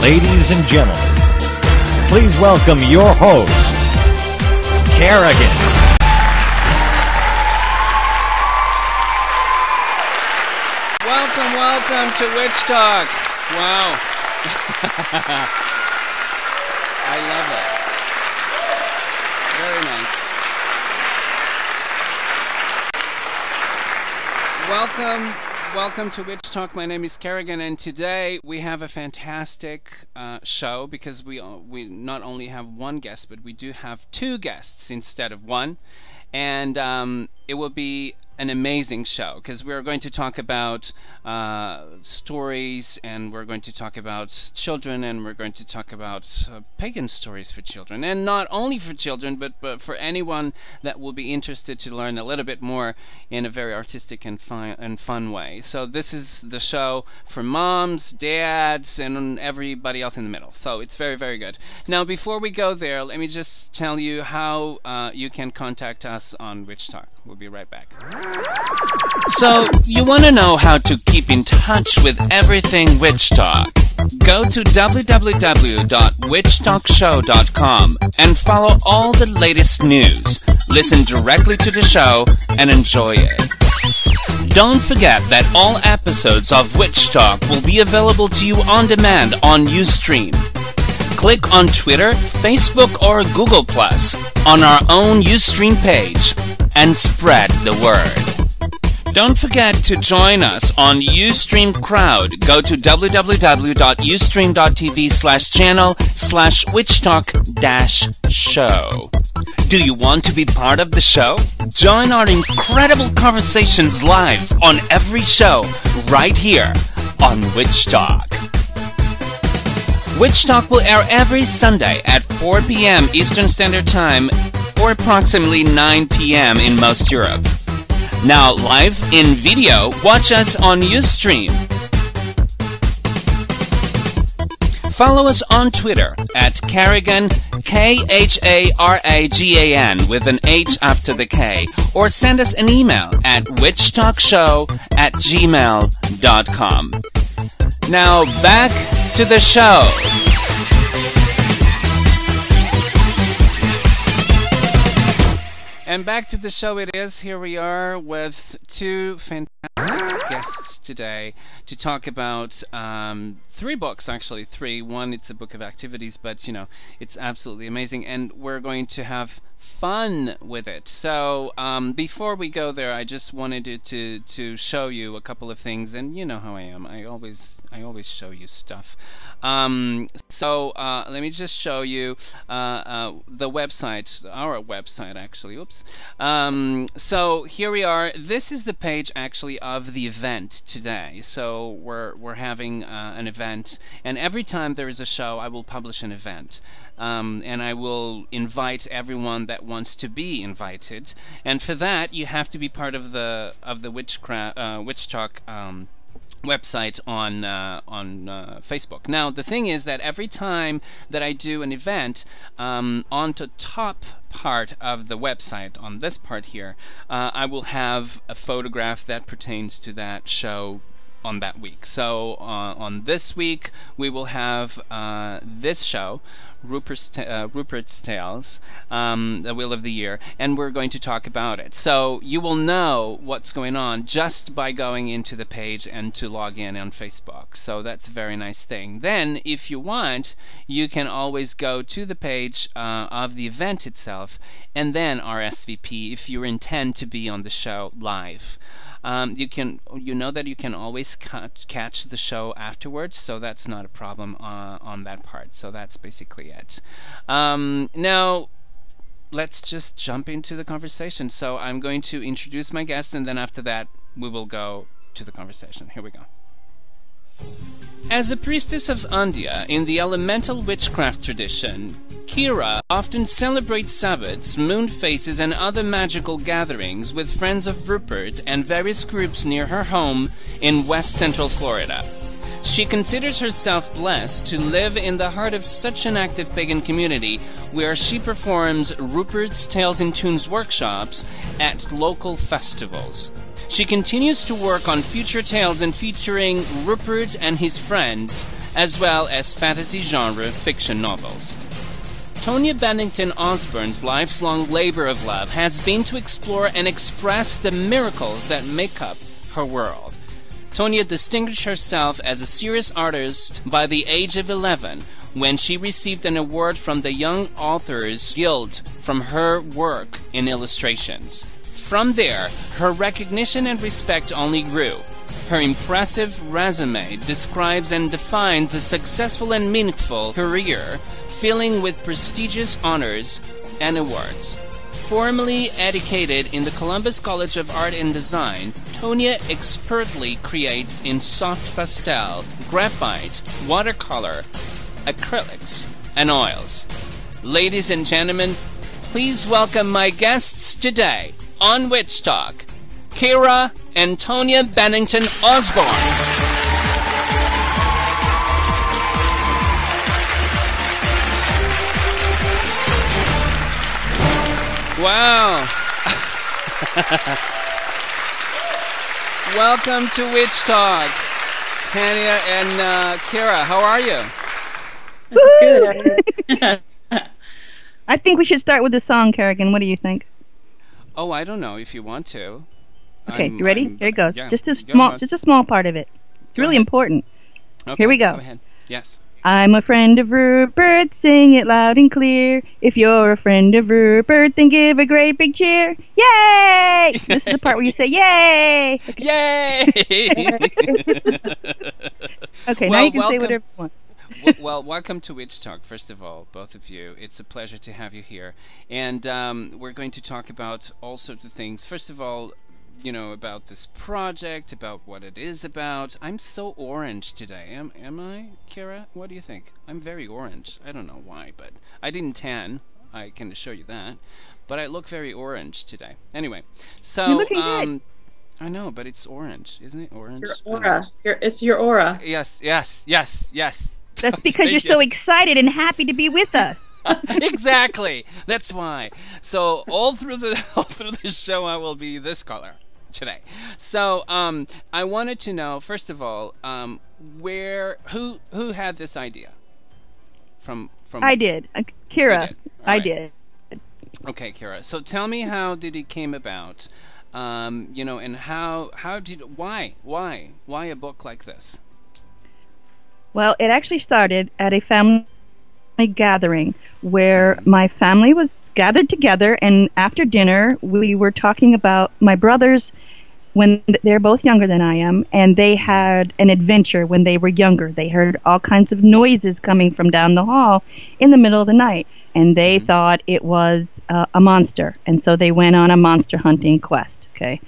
Ladies and gentlemen, please welcome your host, Kerrigan. Welcome to Witchtalk. Wow. I love it. Very nice. Welcome to Witchtalk. My name is Kerrigan, and today we have a fantastic show because we not only have one guest, but we do have two guests instead of one, and it will be an amazing show because we're going to talk about stories, and we're going to talk about children, and we're going to talk about pagan stories for children, and not only for children but for anyone that will be interested to learn a little bit more in a very artistic and fun way. So this is the show for moms, dads, and everybody else in the middle. So it's very, very good. Now, before we go there, let me just tell you how you can contact us on Witchtalk. We'll be right back. So, you want to know how to keep in touch with everything Witchtalk? Go to www.witchtalkshow.com and follow all the latest news. Listen directly to the show and enjoy it. Don't forget that all episodes of Witchtalk will be available to you on demand on Ustream. Click on Twitter, Facebook, or Google Plus on our own Ustream page and spread the word. Don't forget to join us on Ustream Crowd. Go to www.ustream.tv/channel/witchtalk-show. Do you want to be part of the show? Join our incredible conversations live on every show right here on Witchtalk. Witchtalk will air every Sunday at 4 p.m. Eastern Standard Time, or approximately 9 p.m. in most Europe. Now, live in video, watch us on Ustream. Follow us on Twitter at Kerrigan, K-H-A-R-A-G-A-N, with an H after the K, or send us an email at witchtalkshow@gmail.com. Now, back to the show. And back to the show it is. Here we are with two fantastic guests today to talk about three books, actually. Three. One, it's a book of activities, but, you know, it's absolutely amazing. And we're going to have fun with it. So before we go there, I just wanted to show you a couple of things, and you know how I am. I always show you stuff. So let me just show you the website, our website actually. Oops. So here we are. This is the page actually of the event today. So we're having an event, and every time there is a show, I will publish an event. And I will invite everyone that wants to be invited, and for that you have to be part of the Witchtalk website on Facebook. Now the thing is that every time that I do an event, on the top part of the website, on this part here, I will have a photograph that pertains to that show on that week. So on this week we will have this show, Rupert's Tales, the Wheel of the Year, and we're going to talk about it. So you will know what's going on just by going into the page and to log in on Facebook. So that's a very nice thing. Then, if you want, you can always go to the page of the event itself, and then RSVP if you intend to be on the show live. You know that you can always catch the show afterwards, so that's not a problem on that part. So that's basically it. Now, let's just jump into the conversation. So I'm going to introduce my guest, and then after that, we will go to the conversation. Here we go. As a priestess of Andya in the elemental witchcraft tradition, Kyrja often celebrates Sabbats, moon phases, and other magical gatherings with friends of Rupert and various groups near her home in West Central Florida. She considers herself blessed to live in the heart of such an active pagan community, where she performs Rupert's Tales in Tunes workshops at local festivals. She continues to work on future tales and featuring Rupert and his friends as well as fantasy genre fiction novels. Tonia Bennington Osborn's lifelong labor of love has been to explore and express the miracles that make up her world. Tonia distinguished herself as a serious artist by the age of 11 when she received an award from the Young Authors Guild from her work in illustrations. From there, her recognition and respect only grew. Her impressive resume describes and defines a successful and meaningful career, filling with prestigious honors and awards. Formerly educated in the Columbus College of Art and Design, Tonia expertly creates in soft pastel, graphite, watercolor, acrylics, and oils. Ladies and gentlemen, please welcome my guests today on Witchtalk, Kyrja and Tonia Bennington Osborn. Wow. Welcome to Witchtalk, Tonia and Kyrja. How are you? Good. I think we should start with the song, Kerrigan. What do you think? Oh, I don't know if you want to. Okay, you ready? Here it goes. Yeah, just a small part of it. It's really important. Okay, here we go. Go ahead. Yes. I'm a friend of Rupert, sing it loud and clear. If you're a friend of Rupert, then give a great big cheer. Yay! This is the part where you say, yay! Okay. Yay! Okay, now you can say whatever you want. Well, welcome to Witchtalk, first of all, both of you. It's a pleasure to have you here. And we're going to talk about all sorts of things. First of all, you know, about this project, about what it is about. I'm so orange today. Am I, Kyrja? What do you think? I'm very orange. I don't know why, but I didn't tan. I can assure you that. But I look very orange today. Anyway, so you're looking good. I know, but it's orange, isn't it? Orange. Your aura. It's your aura. Yes. That's because you're so excited and happy to be with us. Exactly. That's why. So all through the show, I will be this color today. So I wanted to know, first of all, who had this idea? From I did, Kyrja. I did. Okay, Kyrja. So tell me, how did it came about? You know, and why a book like this? Well, it actually started at a family gathering where my family was gathered together, and after dinner we were talking about my brothers when they're both younger than I am, and they had an adventure when they were younger. They heard all kinds of noises coming from down the hall in the middle of the night, and they thought it was a monster, and so they went on a monster hunting quest. Okay,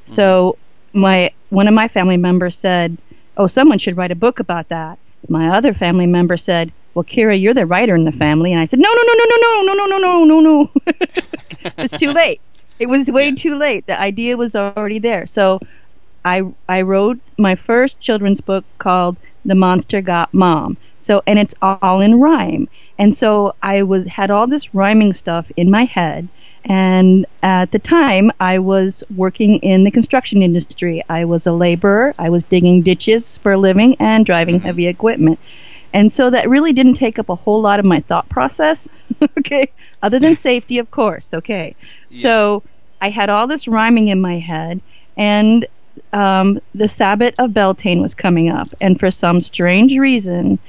so one of my family members said, "Oh, someone should write a book about that." My other family member said, "Well, Kyrja, you're the writer in the family." And I said, No. It was too late. It was way too late. The idea was already there. So I wrote my first children's book called The Monster Got Mom. So, and it's all in rhyme. And so I had all this rhyming stuff in my head. And at the time, I was working in the construction industry. I was a laborer. I was digging ditches for a living and driving heavy equipment. And so that really didn't take up a whole lot of my thought process, okay, other than safety, of course, okay. Yeah. So I had all this rhyming in my head, and the Sabbath of Beltane was coming up. And for some strange reason,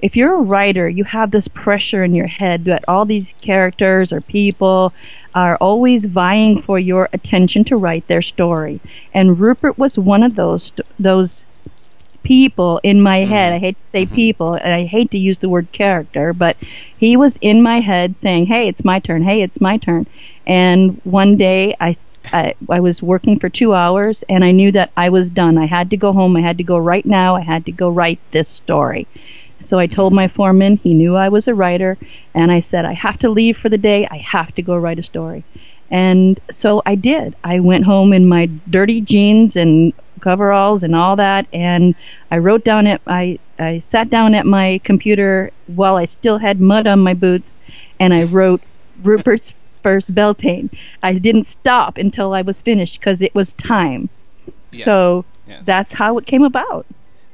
if you're a writer, you have this pressure in your head that all these characters or people are always vying for your attention to write their story. And Rupert was one of those people in my head. I hate to say people, and I hate to use the word character, but he was in my head saying, "Hey, it's my turn. Hey, it's my turn." And one day I was working for 2 hours, and I knew that I was done. I had to go home. I had to go right now. I had to go write this story. So I told my foreman. He knew I was a writer, and I said, "I have to leave for the day. I have to go write a story." And so I did. I went home in my dirty jeans and coveralls and all that, and I wrote down I sat down at my computer while I still had mud on my boots, and I wrote Rupert's first Beltane. I didn't stop until I was finished because it was time. Yes. So that's how it came about.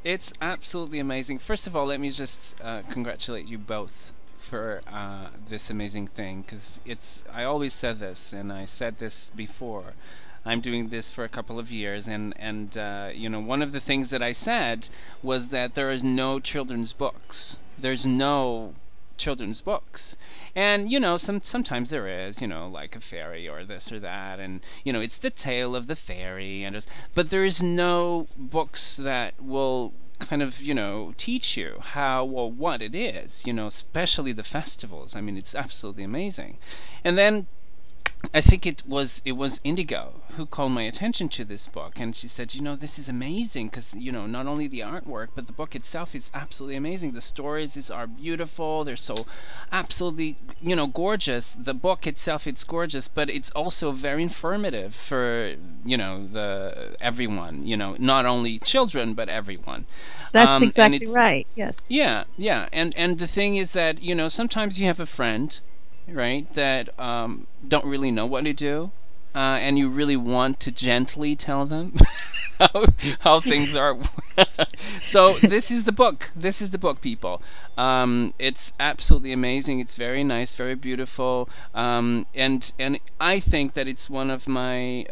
It's absolutely amazing. First of all, let me just congratulate you both for this amazing thing, because I always said this, and I said this before. I'm doing this for a couple of years, and you know, one of the things that I said was that there is no children's books. There's no children's books, and you know, sometimes there is, you know, like a fairy or this or that, and you know, it's the tale of the fairy, but there is no books that will kind of, you know, teach you how or what it is, you know, especially the festivals. I mean, it's absolutely amazing. And then I think it was Indigo who called my attention to this book, and she said, you know, this is amazing, because, you know, not only the artwork, but the book itself is absolutely amazing. The stories are beautiful. They're so absolutely, you know, gorgeous. The book itself, it's gorgeous, but it's also very informative for, you know, everyone, you know, not only children, but everyone. That's exactly right. Yes. Yeah, yeah. And the thing is that, you know, sometimes you have a friend, right, that don't really know what to do, and you really want to gently tell them how things are. So this is the book. This is the book, people. It's absolutely amazing. It's very nice, very beautiful, and I think that it's one of my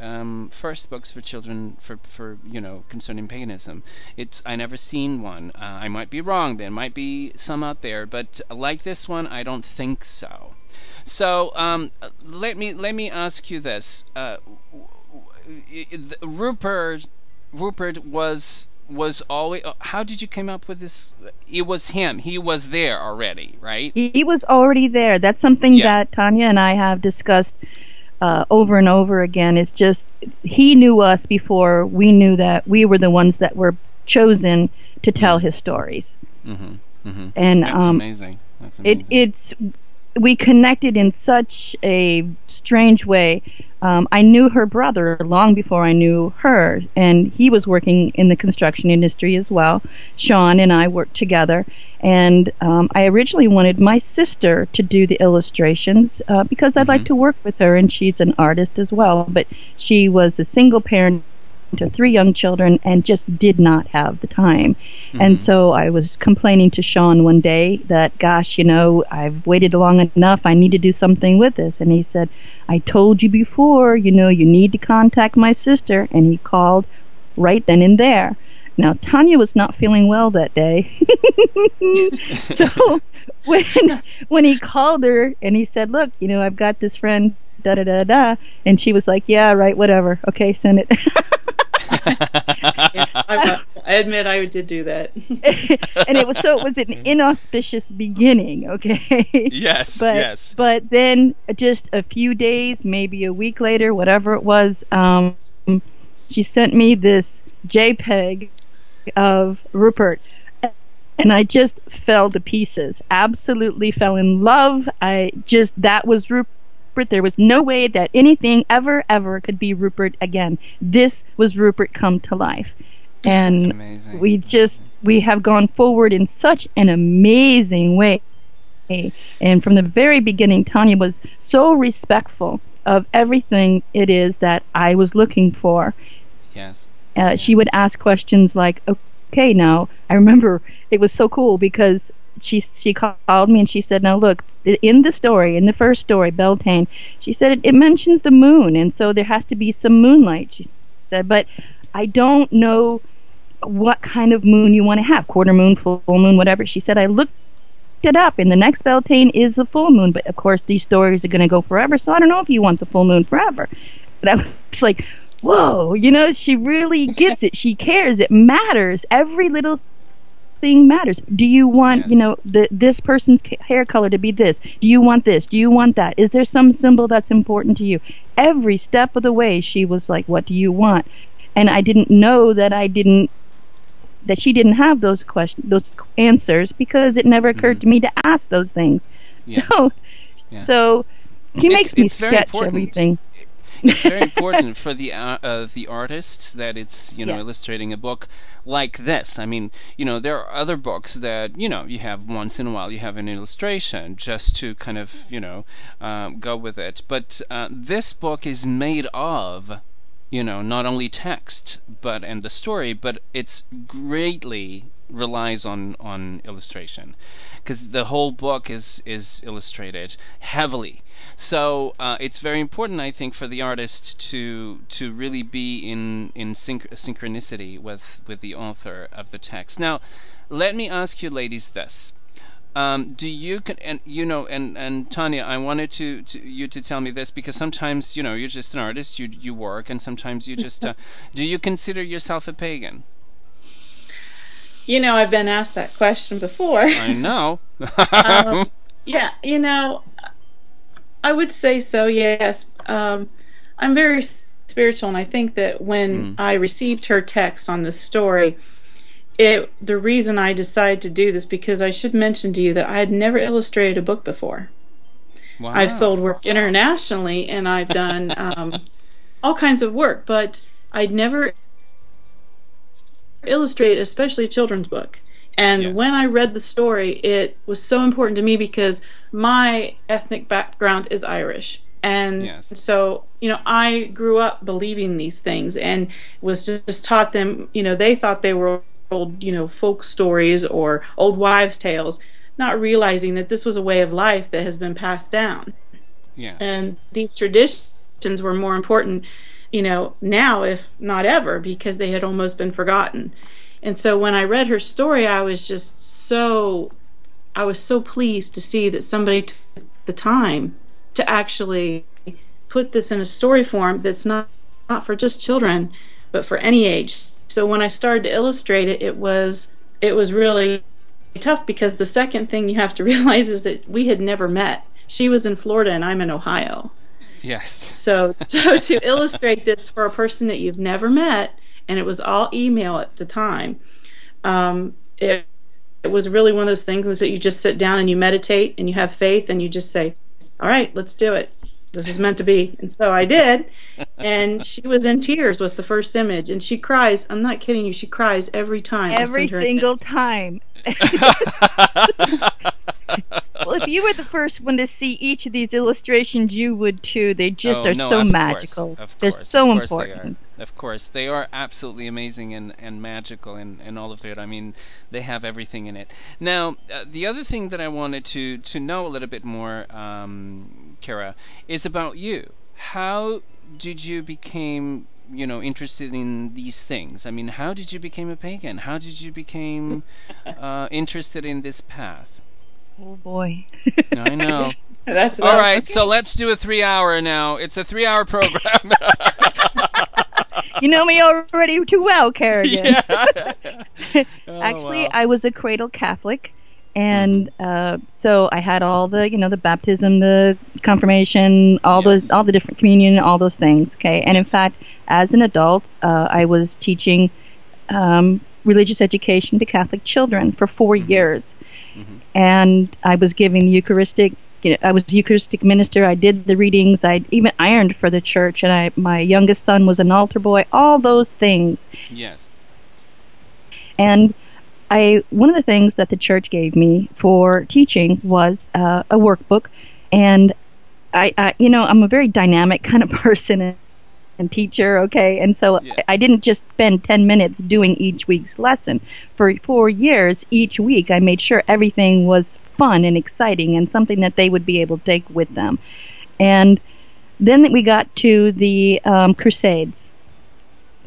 first books for children for you know, concerning paganism. I never seen one. I might be wrong. There might be some out there, but like this one, I don't think so. So let me ask you this: Rupert was always. How did you come up with this? It was him. He was there already, right? He was already there. That's something that Tonia and I have discussed over and over again. It's just he knew us before we knew that we were the ones that were chosen to tell his stories. Mm-hmm. Mm-hmm. And that's amazing. That's amazing. We connected in such a strange way. I knew her brother long before I knew her, and he was working in the construction industry as well. Sean and I worked together, and I originally wanted my sister to do the illustrations because I'd like to work with her, and she's an artist as well, but she was a single parent to 3 young children and just did not have the time. And so I was complaining to Sean one day that, gosh, you know, I've waited long enough. I need to do something with this. And he said, I told you before, you know, you need to contact my sister. And he called right then and there. Now, Tonia was not feeling well that day. So when he called her and he said, look, you know, I've got this friend, da-da-da-da, and she was like, yeah, right, whatever. Okay, send it. Yes, I admit I did do that. And it was an inauspicious beginning, okay? Yes, yes. But then just a few days, maybe a week later, whatever it was, she sent me this JPEG of Rupert, and I just fell to pieces. Absolutely fell in love. That was Rupert. There was no way that anything ever could be Rupert again. This was Rupert come to life. And amazing. we have gone forward in such an amazing way. And from the very beginning, Tonia was so respectful of everything it is that I was looking for. Yes. She would ask questions like, okay, now, I remember it was so cool because she called me and she said, now look, in the first story, Beltane, she said it mentions the moon, and so there has to be some moonlight, she said, but I don't know what kind of moon you want to have, quarter moon, full moon, whatever. She said, I looked it up, and the next Beltane is the full moon, but of course these stories are going to go forever, so I don't know if you want the full moon forever. But I was like, whoa, you know, she really gets it. She cares. It matters. Every little thing matters. Do you want, you know, this person's hair color to be this? Do you want this? Do you want that? Is there some symbol that's important to you? Every step of the way, she was like, what do you want? And I didn't know that she didn't have those answers, because it never occurred to me to ask those things. Yeah. So she makes me sketch everything. It's very important for the artist that it's, you know, illustrating a book like this. I mean, you know, there are other books that, you know, you have once in a while you have an illustration just to kind of, you know, go with it. But this book is made of not only text and the story, but it's greatly relies on illustration, because the whole book is illustrated heavily. So it's very important, I think, for the artist to really be in synchronicity with the author of the text. Now, let me ask you ladies this. Do you and Tonia, I wanted you to tell me this, because sometimes you're just an artist, you work, and sometimes you just do you consider yourself a pagan? I've been asked that question before. I know. Yeah, I would say so, yes. I'm very spiritual, and I think that when I received her text on this story, the reason I decided to do this, because I should mention to you that I had never illustrated a book before. Wow. I've sold work internationally, and I've done all kinds of work, but I'd never illustrated, especially a children's book. And yes. when I read the story, it was so important to me because my ethnic background is Irish. And yes. so, I grew up believing these things and was just taught them, they thought they were old, folk stories or old wives' tales, not realizing that this was a way of life that has been passed down. Yeah. And these traditions were more important, now, if not ever, because they had almost been forgotten. And so when I read her story, I was so pleased to see that somebody took the time to actually put this in a story form that's not for just children, but for any age. So when I started to illustrate it, it was really tough, because the second thing you have to realize is that we had never met. She was in Florida and I'm in Ohio. Yes. So to illustrate this for a person that you've never met, and it was all email at the time, it was really one of those things that you just sit down and you meditate and you have faith and you just say, all right, let's do it. This is meant to be. And so I did. And she was in tears with the first image. And she cries. I'm not kidding you. She cries every time. Every single time. Well, if you were the first one to see each of these illustrations, you would too. They just are so magical. They're so important. Of course, they are absolutely amazing and magical and all of it. I mean, they have everything in it. Now, the other thing that I wanted to know a little bit more, Kyrja, is about you. How did you become interested in these things? I mean, how did you become a pagan? How did you become interested in this path? Oh boy. I know. That's all right. Okay. So let's do a 3-hour now. It's a 3-hour program. You know me already too well, Kerrigan. Yeah. Actually, I was a cradle Catholic, and so I had all the the baptism, the confirmation, all the different communion, all those things. Okay, and in fact, as an adult, I was teaching religious education to Catholic children for 4 years. And I was giving the Eucharistic, I was the Eucharistic minister. I did the readings. I even ironed for the church. And my youngest son was an altar boy. All those things. Yes. And one of the things that the church gave me for teaching was a workbook. And I'm a very dynamic kind of person and teacher, okay? And so I didn't just spend 10 minutes doing each week's lesson. For 4 years, each week, I made sure everything was fun and exciting and something that they would be able to take with them. And then we got to the Crusades.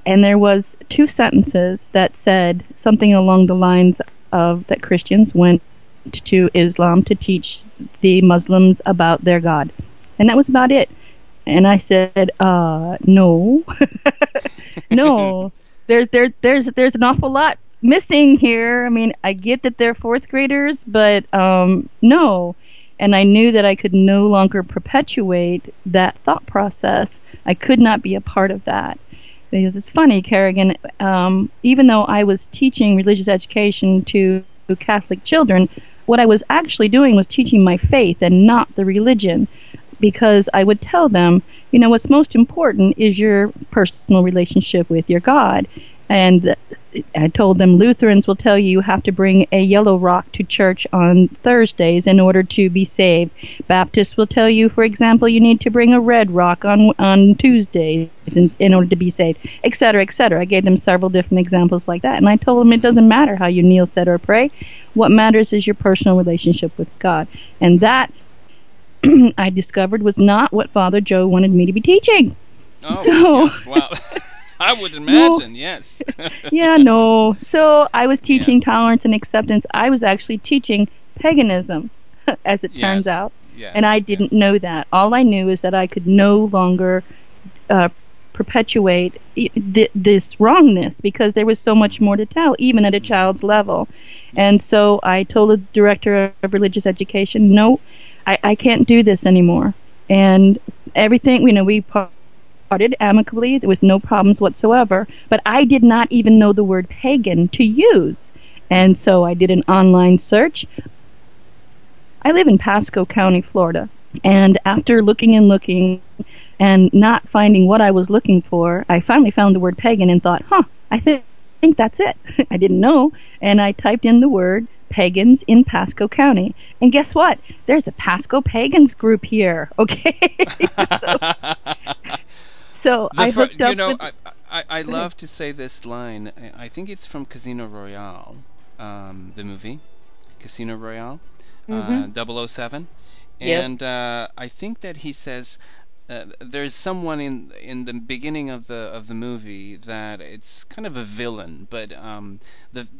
And there was 2 sentences that said something along the lines of that Christians went to Islam to teach the Muslims about their God. And that was about it. And I said, no, no, there's an awful lot missing here. I mean, I get that they're 4th graders, but no. And I knew that I could no longer perpetuate that thought process. I could not be a part of that. Because it's funny, Kerrigan, even though I was teaching religious education to Catholic children, what I was actually doing was teaching my faith and not the religion. Because I would tell them, what's most important is your personal relationship with your God. And I told them Lutherans will tell you have to bring a yellow rock to church on Thursdays in order to be saved. Baptists will tell you, for example, you need to bring a red rock on Tuesdays in order to be saved, etc., etc. I gave them several different examples like that. And I told them it doesn't matter how you kneel, sit, or pray. What matters is your personal relationship with God. And that, I discovered, was not what Father Joe wanted me to be teaching. Oh, so, yeah. Wow. I would imagine, yes. Yeah, no. So I was teaching tolerance and acceptance. I was actually teaching paganism, as it turns out. Yes, and I didn't know that. All I knew is that I could no longer perpetuate this wrongness because there was so much more to tell, even at a child's level. And so I told the director of religious education, no, I can't do this anymore. And everything, we parted amicably with no problems whatsoever, but I did not even know the word pagan to use. And so I did an online search. I live in Pasco County, Florida, and after looking and not finding what I was looking for, I finally found the word pagan and thought, I think that's it. I didn't know, and I typed in the word pagans in Pasco County, and guess what? There's a Pasco Pagans group here. Okay. So I hooked up with... I love to say this line. I think it's from Casino Royale, the movie, Casino Royale, 007. Yes. And I think that he says there's someone in the beginning of the movie that it's kind of a villain, but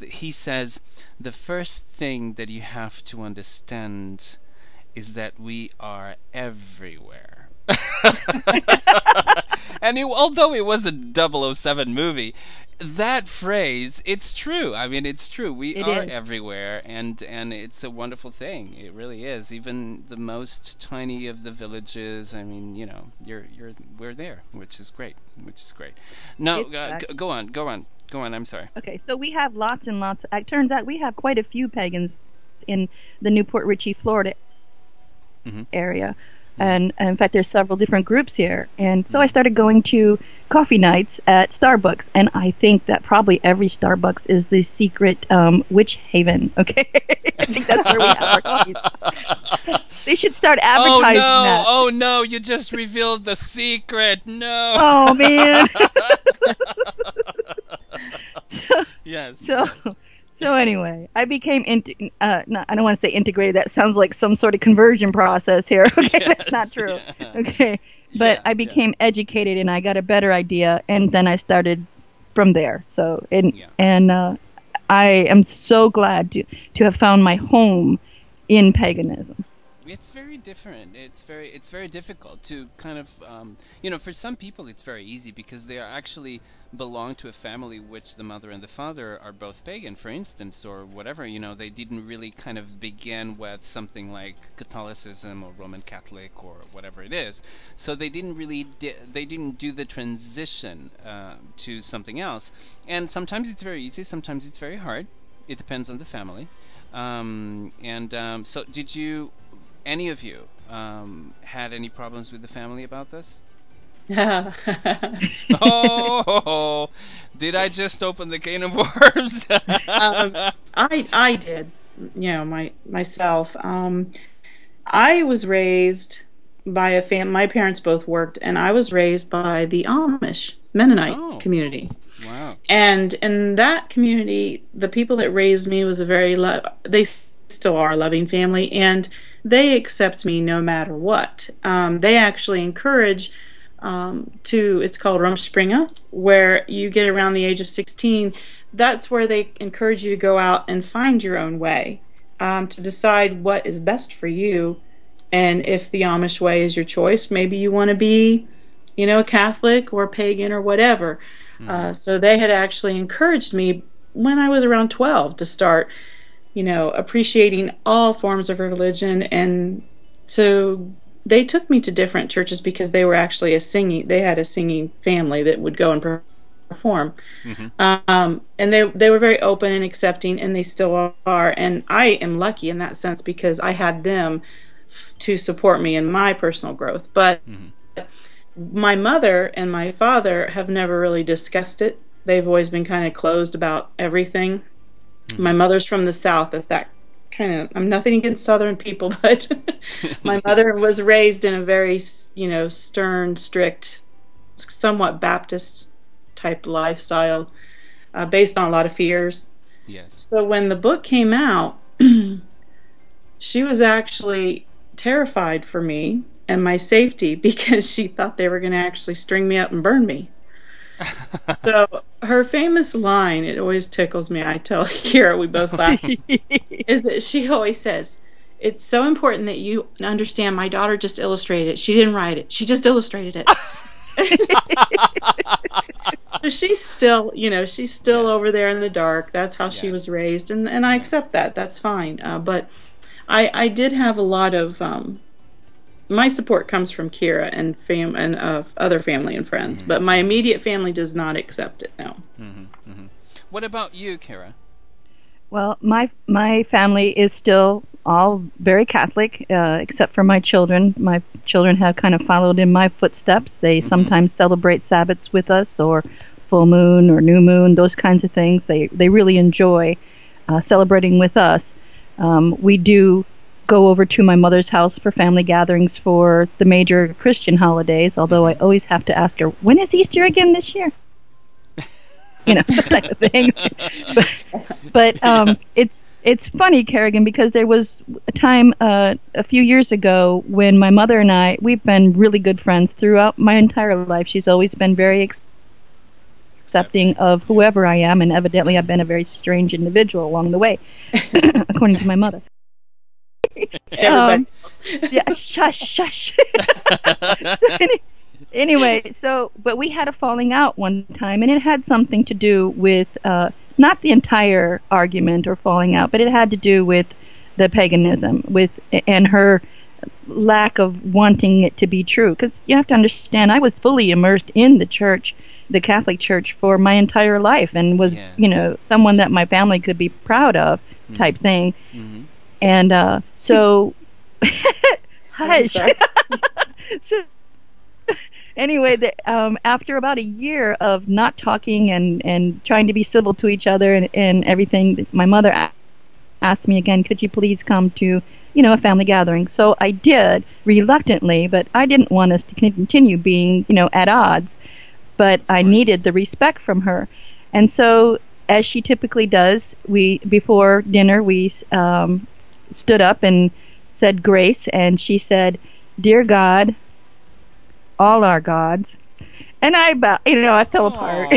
he says the first thing that you have to understand is that we are everywhere. And although it was a 007 movie, that phrase, it's true. I mean, it's true. We are everywhere, and it's a wonderful thing. It really is. Even the most tiny of the villages. I mean, we're there, which is great. No, go on. I'm sorry. Okay, so we have lots and lots. It turns out we have quite a few pagans in the Newport Richey, Florida area. And in fact, there's several different groups here. And so I started going to coffee nights at Starbucks. And I think that probably every Starbucks is the secret witch haven. Okay? I think that's where we have our coffees. They should start advertising that. Oh, no. You just revealed the secret. No. Oh, man. Yes. So anyway, I became I don't want to say integrated. That sounds like some sort of conversion process here. Okay, yes, that's not true. Yeah. Okay, but I became educated and I got a better idea, and then I started from there. So I am so glad to have found my home in paganism. It's very different. It's very difficult to kind of for some people it's very easy because they are actually belong to a family which the mother and the father are both pagan, for instance, or whatever. They didn't really kind of begin with something like Catholicism or Roman Catholic or whatever it is. So they didn't really they didn't do the transition to something else. And sometimes it's very easy, sometimes it's very hard. It depends on the family. So did you, any of you, had any problems with the family about this? Oh, did I just open the can of worms? I did, myself. I was raised by a my parents both worked, and I was raised by the Amish Mennonite community. Wow. And in that community, the people that raised me was a very they still are a loving family, and they accept me no matter what. They actually encourage it's called Rumspringa, where you get around the age of 16. That's where they encourage you to go out and find your own way, to decide what is best for you. And if the Amish way is your choice, maybe you want to be, a Catholic or pagan or whatever. So they had actually encouraged me when I was around 12 to start, appreciating all forms of religion. And so they took me to different churches because they were actually they had a singing family that would go and perform. And they were very open and accepting, and they still are. And I am lucky in that sense because I had them to support me in my personal growth. But my mother and my father have never really discussed it. they've always been kind of closed about everything. My mother's from the South. If that I'm nothing against Southern people, but my mother was raised in a very, stern, strict, somewhat Baptist type lifestyle, based on a lot of fears. Yes. So when the book came out, she was actually terrified for me and my safety because she thought they were going to actually string me up and burn me. So her famous line, it always tickles me, I tell Kyrja, we both laugh, is that she always says, "It's so important that you understand my daughter just illustrated it. She didn't write it. She just illustrated it." So she's still, over there in the dark. That's how she was raised, and I accept that. That's fine. But I did have a lot of my support comes from Kyrja and other family and friends, but my immediate family does not accept it. No. What about you, Kyrja? Well, my family is still all very Catholic, except for my children. My children have kind of followed in my footsteps. They sometimes celebrate Sabbaths with us, or full moon or new moon, those kinds of things. They really enjoy celebrating with us. We do go over to my mother's house for family gatherings for the major Christian holidays, although I always have to ask her, when is Easter again this year? That type of thing. But it's funny, Kerrigan, because there was a time a few years ago when my mother and we've been really good friends throughout my entire life. She's always been very accepting of whoever I am, and evidently I've been a very strange individual along the way, according to my mother. Shush. Anyway, but we had a falling out one time, and it had something to do with not the entire argument or falling out, but it had to do with the paganism, and her lack of wanting it to be true. Because you have to understand, I was fully immersed in the church, the Catholic Church, for my entire life, and was someone that my family could be proud of, type thing. And so, hush. So, anyway, after about a year of not talking and trying to be civil to each other and everything, my mother asked me again, could you please come to, a family gathering? So I did, reluctantly, but I didn't want us to continue being, at odds. But I needed the respect from her. And so, as she typically does, before dinner, we stood up and said grace, and she said, "Dear God, all our gods," and I fell apart.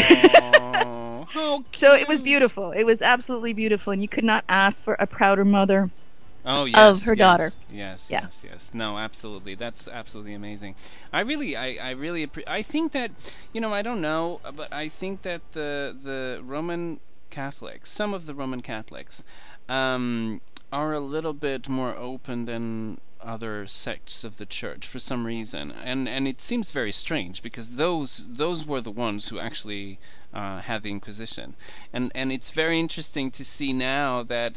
How cute. So it was beautiful. It was absolutely beautiful, and you could not ask for a prouder mother of her daughter. Yes. No, absolutely. That's absolutely amazing. I think that, I don't know, but I think that the Roman Catholics, some of the Roman Catholics, are a little bit more open than other sects of the church for some reason, and it seems very strange because those were the ones who actually had the Inquisition, and it's very interesting to see now that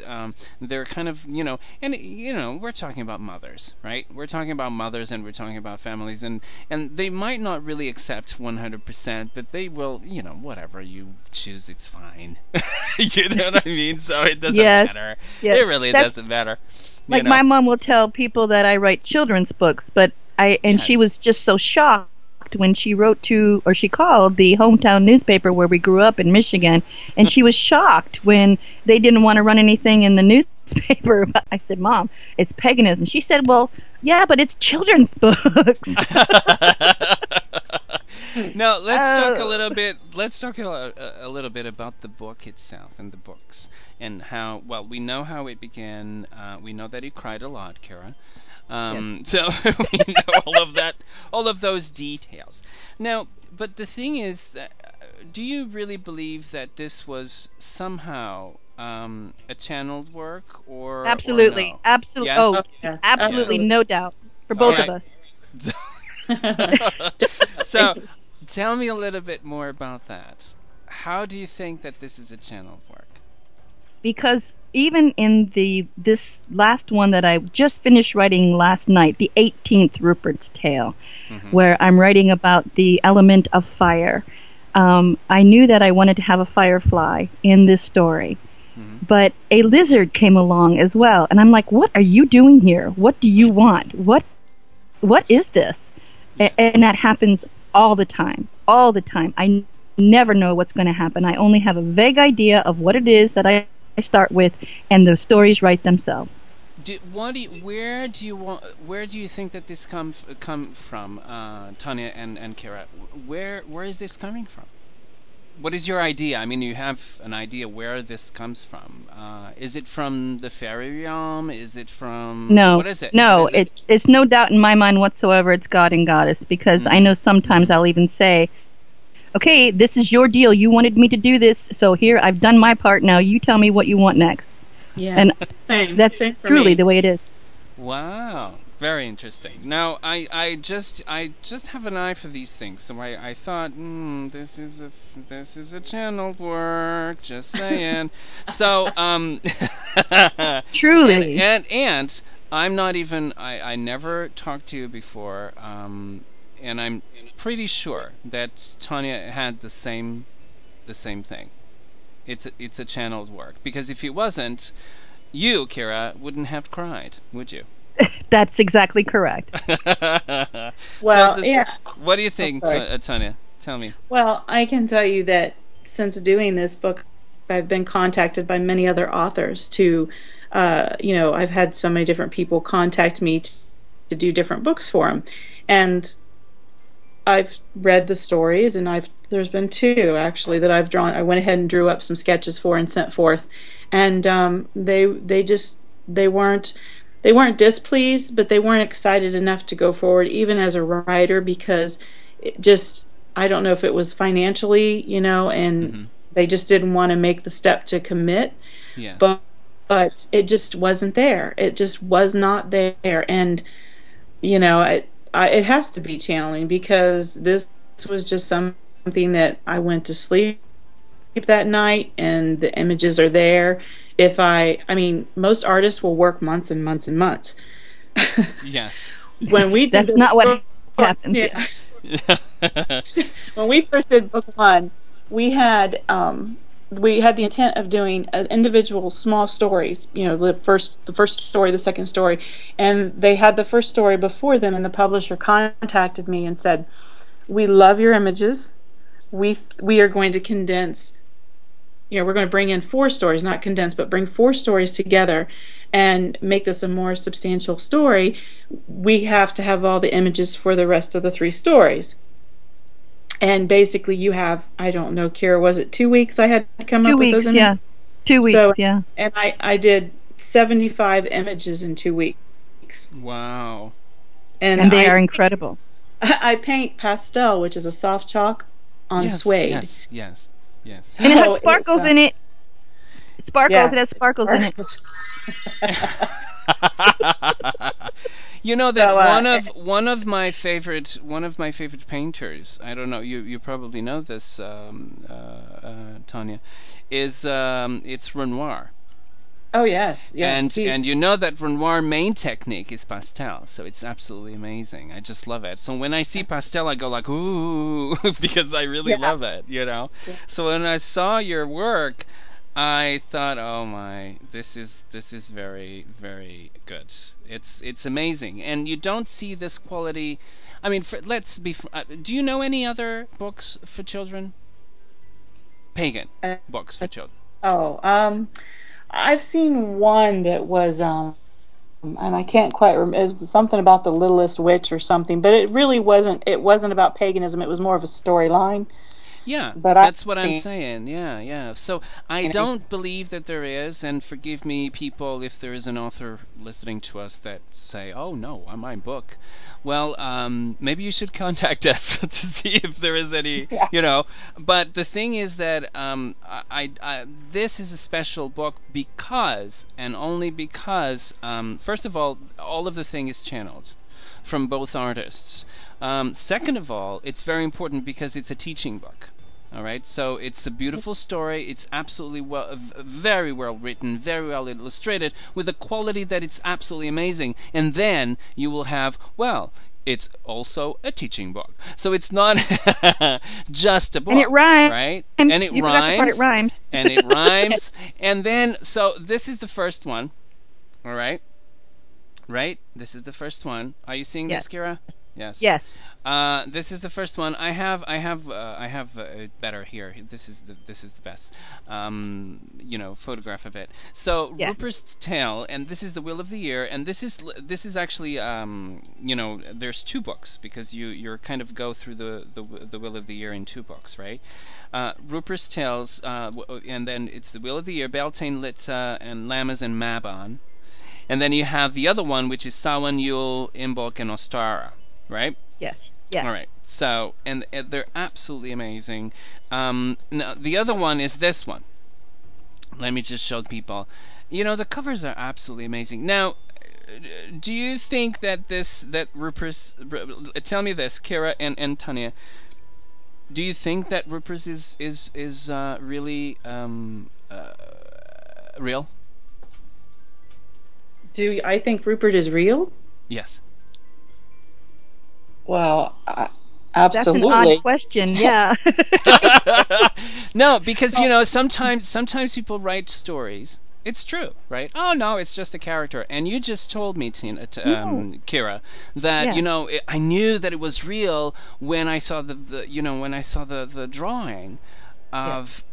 they're kind of we're talking about mothers, right? We're talking about mothers, and we're talking about families, and they might not really accept 100%, but they will, whatever you choose, it's fine. You know what I mean? So it doesn't matter. Yes. It really doesn't matter. Like my mom will tell people that I write children's books, but she was just so shocked when she she called the hometown newspaper where we grew up in Michigan, and she was shocked when they didn't want to run anything in the newspaper. I said, "Mom, it's paganism." She said, "Well, yeah, but it's children's books." Now let's talk a little bit. Let's talk a little bit about the book itself and the books and how. Well, we know how it began. We know that you cried a lot, Kyrja. So we know all of those details. Now, but the thing is, do you really believe that this was somehow a channeled work, or absolutely, or no? Absolutely, yes? oh, yes. Absolutely, yes. No doubt for both of us. So, tell me a little bit more about that. How do you think that this is a channeled work? Because even in this last one that I just finished writing last night, the 18th Rupert's Tale, where I'm writing about the element of fire, I knew that I wanted to have a firefly in this story. But a lizard came along as well, and I'm like, what are you doing here? What do you want? What is this? And that happens all the time. All the time. I never know what's going to happen. I only have a vague idea of what it is that I start with, and the stories write themselves. Where do you think that this come from, Tonia and Kyrja? Where is this coming from? What is your idea? I mean, you have an idea where this comes from. Is it from the fairy realm? Is it from... No. What is it? No, it's no doubt in my mind whatsoever it's God and Goddess, because I know sometimes I'll even say, okay, this is your deal. You wanted me to do this, so here, I've done my part. Now you tell me what you want next. Yeah, and that's truly the way it is. Wow. Very interesting. Now, I just have an eye for these things, so I thought, this is a channeled work. Just saying. So, truly, and I'm not even. I never talked to you before, and I'm pretty sure that Tonia had the same thing. It's a channeled work, because if it wasn't, you, Kyrja, wouldn't have cried, would you? That's exactly correct. Well, yeah. What do you think, Tonia? Tell me. Well, I can tell you that since doing this book, I've been contacted by many other authors to, I've had so many different people contact me to do different books for them. And I've read the stories, and there's been 2, actually, that I've drawn. I went ahead and drew up some sketches for and sent forth. And they weren't displeased, but they weren't excited enough to go forward, even as a writer, because I don't know if it was financially, and they just didn't want to make the step to commit. Yeah. But it just wasn't there. It just was not there. And, it has to be channeling, because this was just something that I went to sleep that night, and the images are there. Most artists will work months and months and months. Yes. When we did That's not what happens. Yeah. When we first did book 1, we had the intent of doing individual small stories. The first story, the second story, and they had the first story before them, and the publisher contacted me and said, "We love your images. We are going to condense." We're going to bring in 4 stories, not condense, but bring 4 stories together and make this a more substantial story. We have to have all the images for the rest of the 3 stories. And basically you have, I don't know, Kyrja, was it 2 weeks I had to come up with those images? 2 weeks, yeah. And I did 75 images in 2 weeks. Wow. And they are incredible. I paint pastel, which is a soft chalk, on suede. Yes. So and it has sparkles in it. Sparkles. It has sparkles in it. One of my favorite painters. I don't know. You probably know this, Tonia. It's Renoir. Oh yes. And you know that Renoir main technique is pastel, so it's absolutely amazing. I just love it. So when I see pastel, I go like, ooh, because I really love it, Yeah. So when I saw your work, I thought, oh my, this is very, very good. It's amazing, and you don't see this quality. I mean, do you know any other books for children? Pagan books for children. I've seen one that was, and I can't quite remember. It was something about the littlest witch or something, but it really wasn't. It wasn't about paganism. It was more of a storyline. Yeah, that's what I'm saying. Yeah. So I don't believe that there is, and forgive me, people, if there is an author listening to us that say, "Oh no, my book." Well, maybe you should contact us to see if there is any, But the thing is that this is a special book because, and only because, first of all of the thing is channeled from both artists. Second of all, it's very important because it's a teaching book. All right, so it's a beautiful story. It's absolutely very well written, very well illustrated, with a quality that it's absolutely amazing. And then you will have, it's also a teaching book. So it's not just a book. And it rhymes. Right? And it you rhymes. Forgot the part it rhymes. And it rhymes. And then, so this is the first one. All right? Right? This is the first one. Are you seeing this, Kyrja? Yes. Yes. This is the first one. I have better here. This is the best. Photograph of it. So Rupert's Tale, and this is the Wheel of the Year, and this is actually there's two books because you're kind of go through the Wheel of the Year in two books, right? Rupert's Tales, and then it's the Wheel of the Year, Beltane, Litza, and Lammas and Mabon, and then you have the other one which is Samhain, Yule, Imbolc, and Ostara. Right? Yes. Yes. All right. So, and they're absolutely amazing. Now, the other one is this one. Let me just show people. The covers are absolutely amazing. Now, do you think that Rupert's... Tell me this, Kyrja and Tonia. Do you think that Rupert's is really real? Do I think Rupert is real? Yes. Well, absolutely. That's an odd question. Yeah. No, because sometimes people write stories. It's true, right? Oh no, it's just a character. And you just told me, Kyrja, that I knew that it was real when I saw the drawing of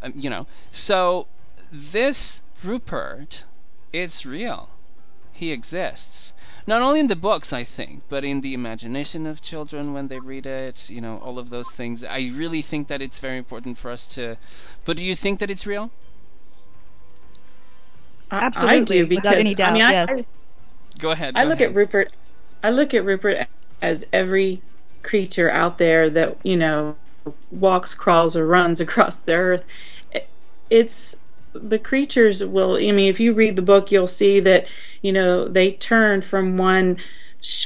So this Rupert, it's real. He exists. Not only in the books, I think, but in the imagination of children when they read it, all of those things. I really think that it's very important for us to... But do you think that it's real? Absolutely, I do, because, without any doubt, yes. Go ahead. I look at Rupert as every creature out there that, walks, crawls, or runs across the earth. It's... The creatures will, if you read the book, you'll see that, they turn from one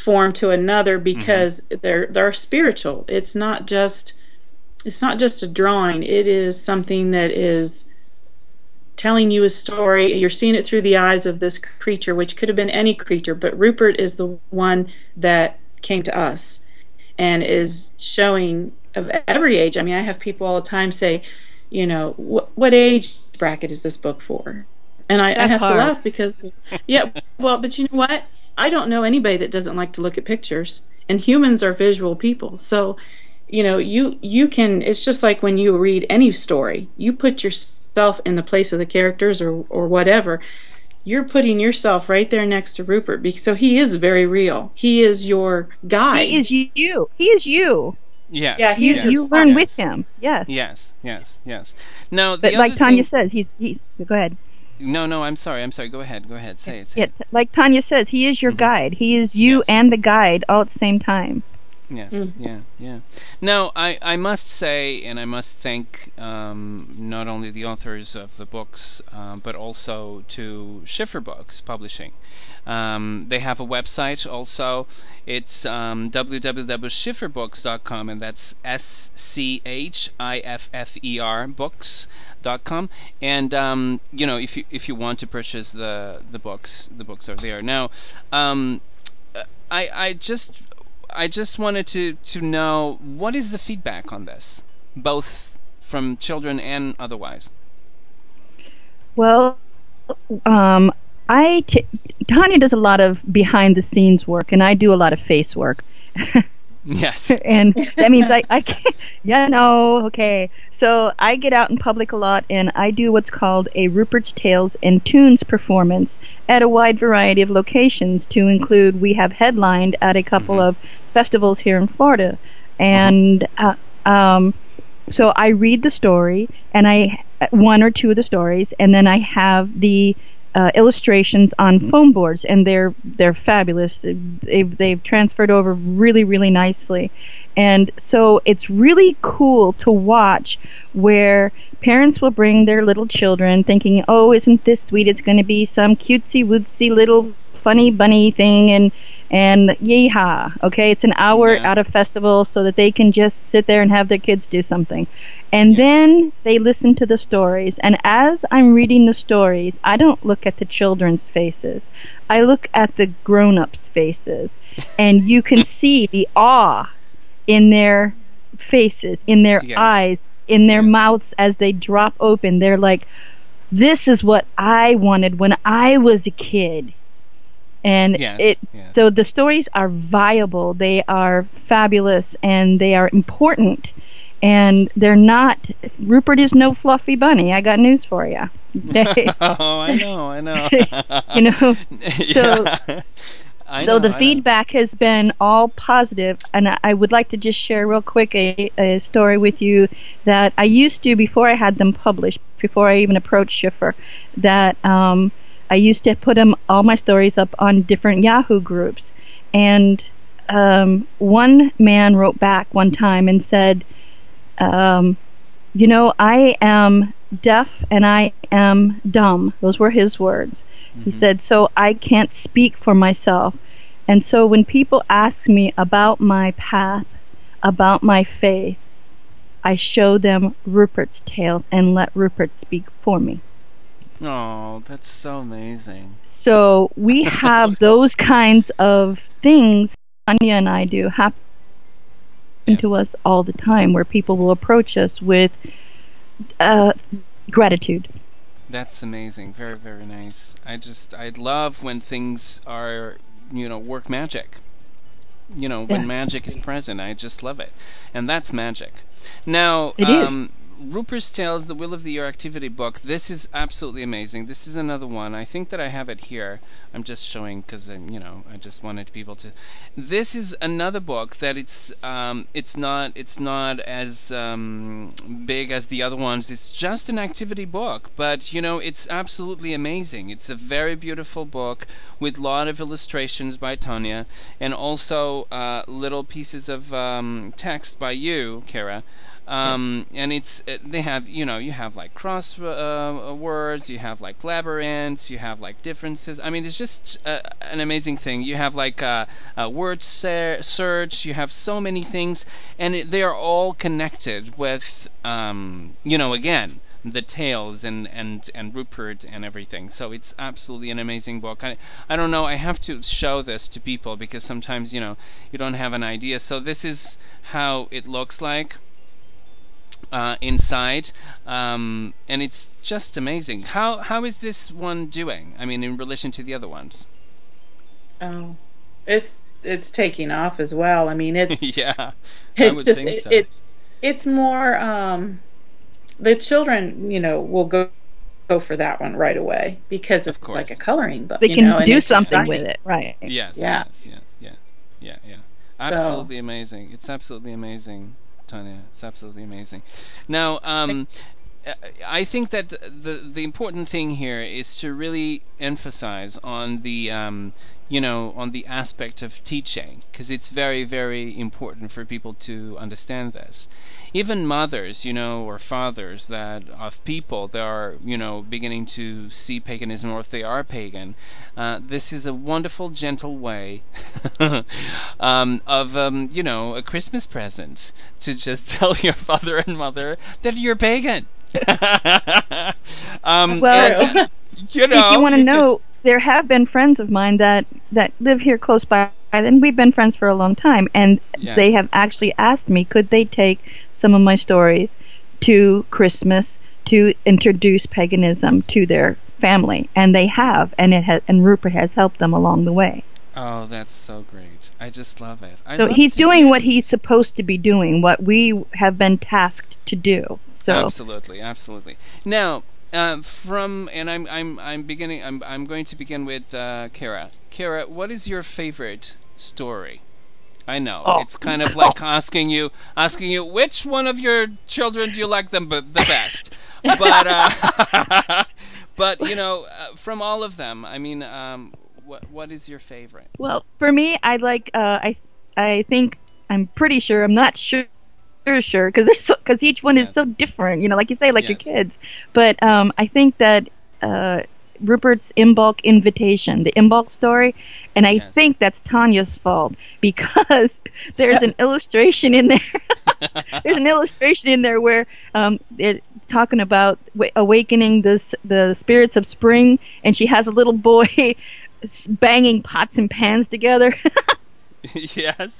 form to another because they're spiritual. It's not just a drawing. It is something that is telling you a story. You're seeing it through the eyes of this creature, which could have been any creature, but Rupert is the one that came to us and is showing of every age. I have people all the time say, what age bracket is this book for? And I have to laugh because, but you know what? I don't know anybody that doesn't like to look at pictures, and humans are visual people. So, you can, it's just like when you read any story, you put yourself in the place of the characters or whatever. You're putting yourself right there next to Rupert, so he is very real. He is your guide. He is you. He is you. Yes. Yeah, you learn with him. Yes. Yes. Now, but like Tonia says, he's. Go ahead. No. I'm sorry. Go ahead. Say it. Like Tonia says, he is your guide. He is you and the guide all at the same time. Yes. Yeah. Now, I must say, and I must thank not only the authors of the books, but also to Schiffer Books Publishing. They have a website also. It's www.schifferbooks.com, and that's SCHIFFER books.com. And if you want to purchase the books are there. Now, I just wanted to know, what is the feedback on this, both from children and otherwise? Well, Tonia does a lot of behind-the-scenes work, and I do a lot of face work. Yes. And that means I can't... Yeah, no, okay. So I get out in public a lot, and I do what's called a Rupert's Tales and Tunes performance at a wide variety of locations, to include, we have headlined at a couple of festivals here in Florida. And so I read the story, and one or two of the stories, and then I have the illustrations on foam boards, and they're fabulous. They've transferred over really, really nicely, and so it's really cool to watch where parents will bring their little children thinking, oh, isn't this sweet, it's going to be some cutesy wootsy little funny bunny thing and yeehaw. Okay, it's an hour Yeah. at a festival so that they can just sit there and have their kids do something. And then they listen to the stories. And as I'm reading the stories, I don't look at the children's faces. I look at the grown-ups' faces. And you can see the awe in their faces, in their Yes. eyes, in their Yes. mouths as they drop open. They're like, this is what I wanted when I was a kid. And Yes. so the stories are viable, they are fabulous, and they are important. And they're not, Rupert is no fluffy bunny. I got news for you. Oh, I know. You know, so Yeah. so the feedback has been all positive, and I would like to just share real quick a story with you that I used to, before I had them published, before I even approached Schiffer, that I used to put all my stories up on different Yahoo groups. And one man wrote back one time and said, you know, I am deaf and I am dumb. Those were his words. He said, so I can't speak for myself. And so when people ask me about my path, about my faith, I show them Rupert's tales and let Rupert speak for me. Oh, that's so amazing. So we have those kinds of things, Tonia and I do, happen to us all the time, where people will approach us with gratitude. That's amazing. Very, very nice. I love when things are, work magic. When magic is present, I just love it. And that's magic. Now, it is. Rupert's Tales, the Will of the Year activity book. This is absolutely amazing. This is another one. I think that I have it here. I'm just showing because I just wanted people to. This is another book that it's not as big as the other ones. It's just an activity book, but it's absolutely amazing. It's a very beautiful book with a lot of illustrations by Tonia, and also little pieces of text by you, Kyrja. And they have, you have like cross words, you have like labyrinths, you have like differences. I mean, it's just an amazing thing. You have like a word search, you have so many things, and they are all connected with, again, the tales and Rupert and everything. So it's absolutely an amazing book. I don't know, I have to show this to people because sometimes, you don't have an idea. So this is how it looks like. Inside, and it's just amazing. How is this one doing? I mean, in relation to the other ones? Oh, it's taking off as well. I mean, it's yeah. It's just so. It's more. The children, will go for that one right away because it's like a coloring book. They can do something with it, right? Yes. Yeah. Yeah. Absolutely amazing. It's absolutely amazing. Tonia, it's absolutely amazing. Now, I think that the important thing here is to really emphasize on the on the aspect of teaching, because it's very, very important for people to understand this. Even mothers, or fathers of people that are, beginning to see paganism, or if they are pagan, this is a wonderful, gentle way of, a Christmas present to just tell your father and mother that you're pagan. Well, if you want to know, there have been friends of mine that live here close by, and we've been friends for a long time, and they have actually asked me, could they take some of my stories to Christmas to introduce paganism to their family, and they have, and Rupert has helped them along the way. Oh, that's so great. I just love it. So he's doing what he's supposed to be doing, what we have been tasked to do. So absolutely. Now, I'm going to begin with Kyrja. Kyrja, what is your favorite story? I know it's kind of like asking you which one of your children do you like the best, but but from all of them, I mean, what is your favorite? Well, for me, I like I think I'm pretty sure, I'm not sure because each one is so different, like you say, like your kids. But I think that Rupert's Imbolc invitation, the Imbolc story, and I think that's Tonia's fault because there's an illustration in there. There's an illustration in there where it's talking about awakening the spirits of spring, and she has a little boy banging pots and pans together. Yes.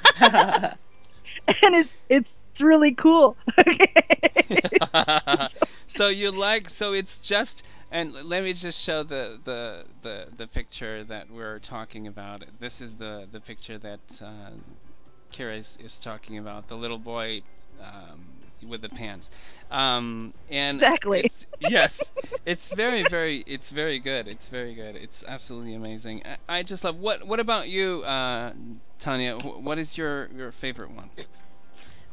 And it's really cool. So it's just, and let me just show the picture that we're talking about. This is the picture that Kyrja is talking about, the little boy with the pants. And exactly. Yes, it's very good. It's very good. It's absolutely amazing. I just love. What about you, Tonia? What is your favorite one?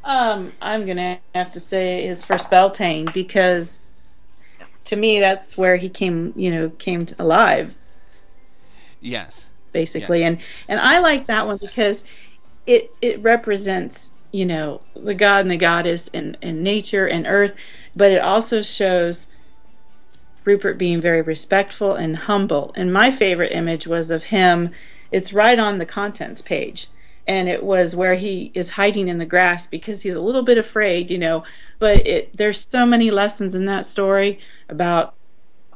I'm gonna have to say his first Beltane, because to me that's where he came to alive. Yes. Basically, yes. And I like that one because it represents the god and the goddess and nature and earth, but it also shows Rupert being very respectful and humble. And my favorite image was of him. It's right on the contents page. And it was where he is hiding in the grass because he's a little bit afraid, but there's so many lessons in that story about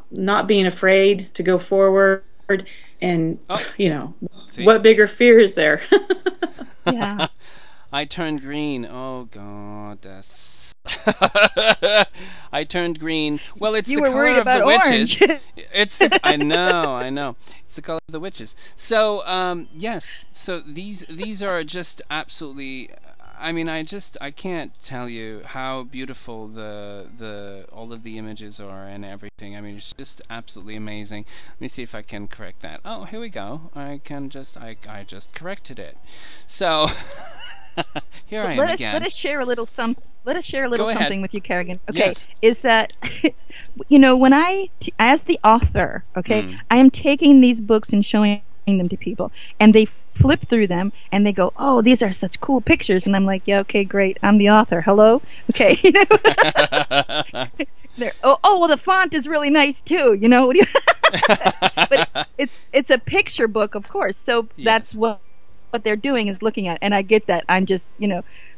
not being afraid to go forward, and what bigger fear is there? Yeah. I turned green. Oh God, I turned green. Well, it's you the were color worried of about the orange. witches. I know. It's the color of the witches. So, yes. So these are just absolutely. I mean, I can't tell you how beautiful all of the images are and everything. I mean, it's just absolutely amazing. Let me see if I can correct that. Oh, here we go. I just corrected it. So. Here I am again. Let us share a little something with you, Kerrigan. Okay, yes. Is that when as the author, okay, I am taking these books and showing them to people, and they flip through them and they go, "Oh, these are such cool pictures," and I'm like, "Yeah, okay, great. I'm the author. Hello, okay." Well, the font is really nice too. But it's a picture book, of course. So yes. That's what they're doing is looking at, and I get that. I'm just,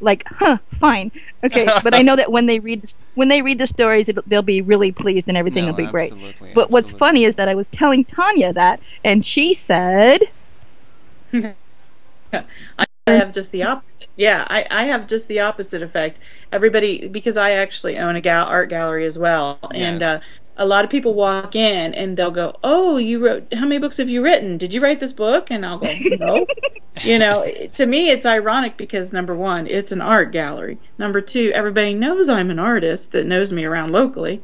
like, fine, okay. But I know that when they read the stories, they'll be really pleased, and everything will be great. But what's funny is that I was telling Tonia that, and she said, "I have just the opposite." Yeah, I have just the opposite effect. Everybody, because I actually own a art gallery as well, yes. and a lot of people walk in and they'll go, "Oh, how many books have you written? Did you write this book?" And I'll go, "No." To me, it's ironic because number one, it's an art gallery. Number two, everybody knows I'm an artist that knows me around locally.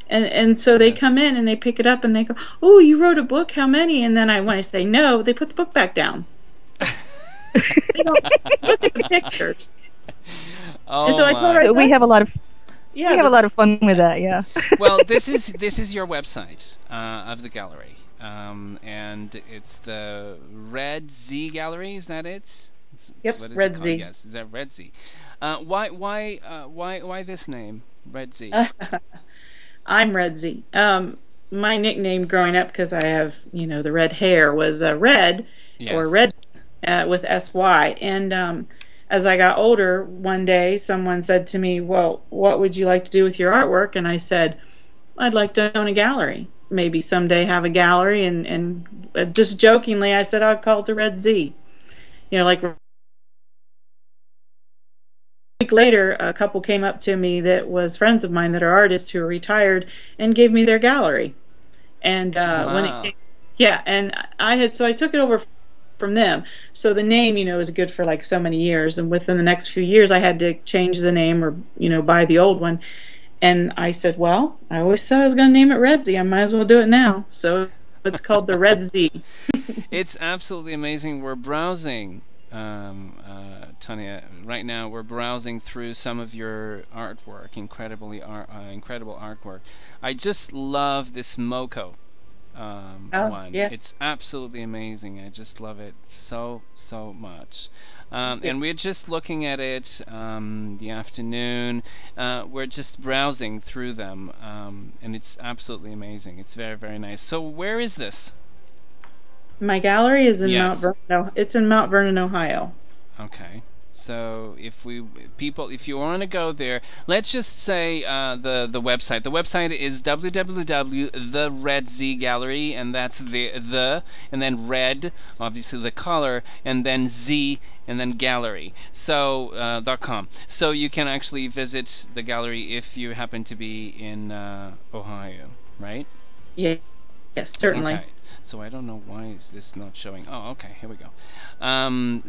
And so they come in and they pick it up and they go, "Oh, you wrote a book? How many?" And then when I say no, they put the book back down. They don't look at the pictures. Oh, and so I told her, we have a lot of yeah, we have a lot of fun with that, yeah. Well, this is your website of the gallery, and it's the Red Z Gallery. Is that it? Yep, Red Z. Yes, is that Red Z? Why this name, Red Z? I'm Red Z. My nickname growing up, because I have the red hair, was Red, yes. or Red with SY, and as I got older, one day someone said to me, "Well, what would you like to do with your artwork?" And I said, "I'd like to own a gallery. Maybe someday have a gallery." And just jokingly, I said, "I'll call it the Red Z." Like a week later, a couple came up to me that was friends of mine that are artists who are retired and gave me their gallery. And wow. So I took it over from them. So the name, is good for like so many years, and within the next few years I had to change the name or buy the old one. And I said, well, I always said I was going to name it Red Z. I might as well do it now. So it's called the Red Z. It's absolutely amazing. We're browsing, Tonia, right now. We're browsing through some of your artwork, incredible artwork. I just love this Moko. one. Yeah. It's absolutely amazing. I just love it so much. And we're just looking at it the afternoon. We're just browsing through them, and it's absolutely amazing. It's very, very nice. So where is this? My gallery is in Yes. Mount Vernon. It's in Mount Vernon, Ohio. Okay. So if you want to go there, let's just say the website. The website is www.the.red.z.gallery, and that's the and then red, obviously the color, and then Z and then gallery. So .com. So you can actually visit the gallery if you happen to be in Ohio, right? Yeah. Yes, certainly. Okay. So I don't know why is this not showing. Oh, okay, here we go. And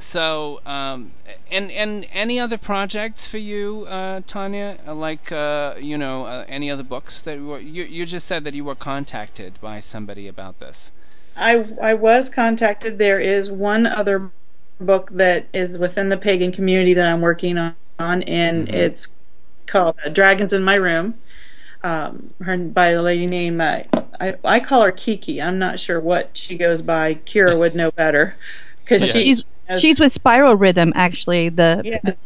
any other projects for you, Tonia? Like any other books that you just said that you were contacted by somebody about this. I was contacted. There is one other book that is within the pagan community that I'm working on, and it's called Dragons in My Room. By a lady named I call her Kiki. I'm not sure what she goes by. Kyrja would know better because she's with Spiral Rhythm, actually, the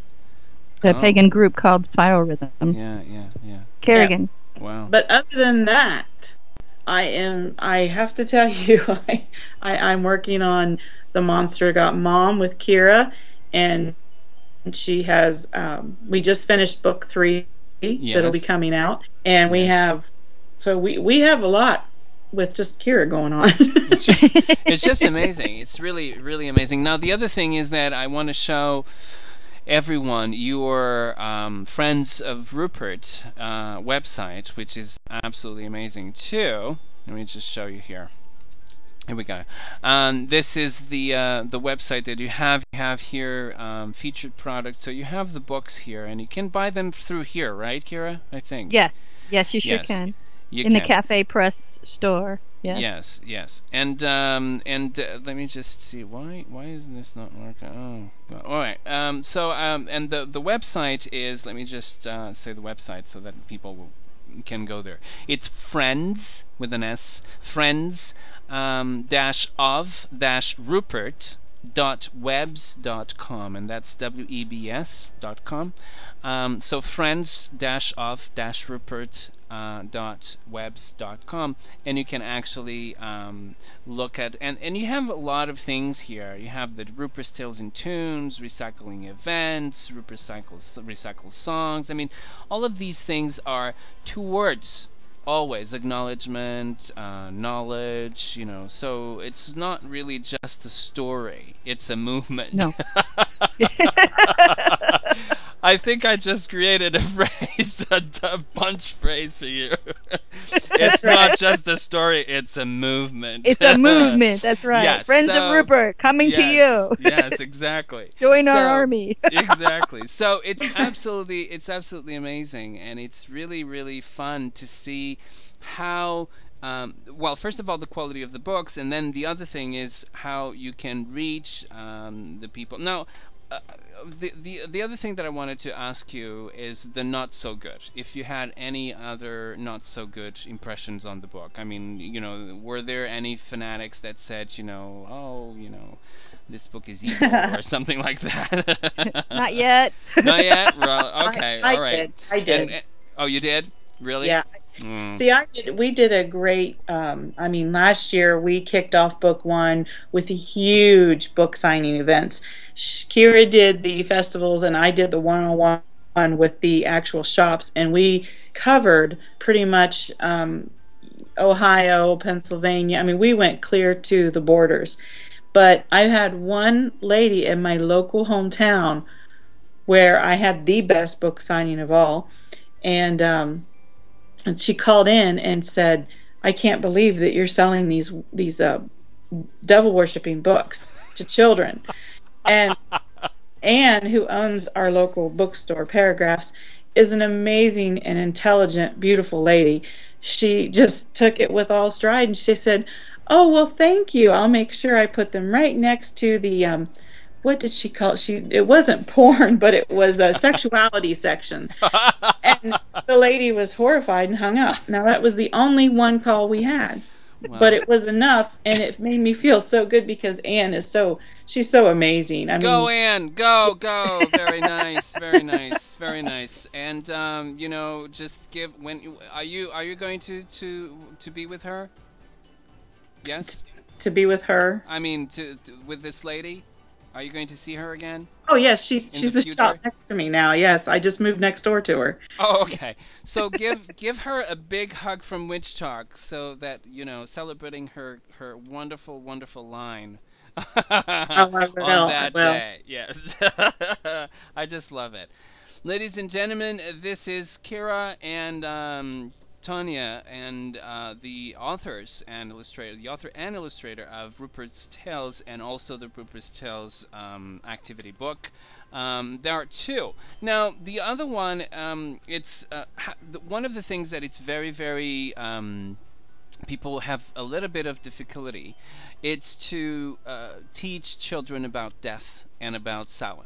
pagan group called Spiral Rhythm. Yeah. Kerrigan. Yeah. Wow. But other than that, I have to tell you, I'm working on The Monster Got Mom with Kyrja, and she has we just finished book 3 that'll be coming out, and we have we have a lot with just Kyrja going on. It's just amazing. It's really, really amazing. Now the other thing is that I want to show everyone your Friends of Rupert website, which is absolutely amazing too. Let me just show you here. Here we go. This is the website that you have here, featured products. So you have the books here, and you can buy them through here, right, Kyrja? I think. Yes, you sure can. You in can. the Cafe Press store. Yes. Yes. And let me just see why isn't this not working? Oh, all right. And the website is, let me just say the website so that people can go there. It's Friends with an S. Friends -of-Rupert.webs.com, and that's webs.com. So friends-of-Rupert.webs.com, and you can actually look at and you have a lot of things here. You have the Rupert's Tales and Tunes, recycling events, Rupert recycle songs. I mean, all of these things are towards always acknowledgement, knowledge, so it's not really just a story, it's a movement. No. I think I just created a phrase, a punch phrase for you. It's not just a story, it's a movement. It's a movement, that's right. Yes, Friends of Rupert, coming to you. Yes, exactly. Join our army. Exactly. So it's absolutely amazing, and it's really, really fun to see how well, first of all, the quality of the books, and then the other thing is how you can reach the people. Now, the other thing that I wanted to ask you is the not so good. If you had any other not so good impressions on the book, I mean, were there any fanatics that said, this book is evil or something like that? Not yet. Not yet. Well, okay, all right. I did. Oh, you did? Really? Yeah. See, we did a great, last year we kicked off book 1 with a huge book signing events. Kyrja did the festivals and I did the one-on-one with the actual shops, and we covered pretty much Ohio, Pennsylvania. I mean, we went clear to the borders. But I had one lady in my local hometown where I had the best book signing of all, and she called in and said, "I can't believe that you're selling these devil worshipping books to children." And Anne, who owns our local bookstore, Paragraphs, is an amazing and intelligent, beautiful lady. She just took it with all stride, and she said, "Oh, well, thank you. I'll make sure I put them right next to the what did she call it? It wasn't porn, but it was a sexuality section." And the lady was horrified and hung up. Now, that was the only one call we had. but it was enough, and it made me feel so good because Anne is she's so amazing. I Go, mean, Anne, go. Very nice, very nice, very nice. And you know, just give are you going to be with her? Yes. to be with her. I mean, with this lady. Are you going to see her again? Oh yes, she's the shop next to me now. Yes, I just moved next door to her. Oh, okay. So give her a big hug from Witchtalk, so that you know, celebrating her wonderful line. Oh, I will. On that day. Yes. I just love it. Ladies and gentlemen, this is Kyrja and Tonia, and the author and illustrator of Rupert's Tales, and also the Rupert's Tales activity book. There are two. Now, the other one, it's one of the things that it's very, very people have a little bit of difficulty. It's to teach children about death and about Samhain.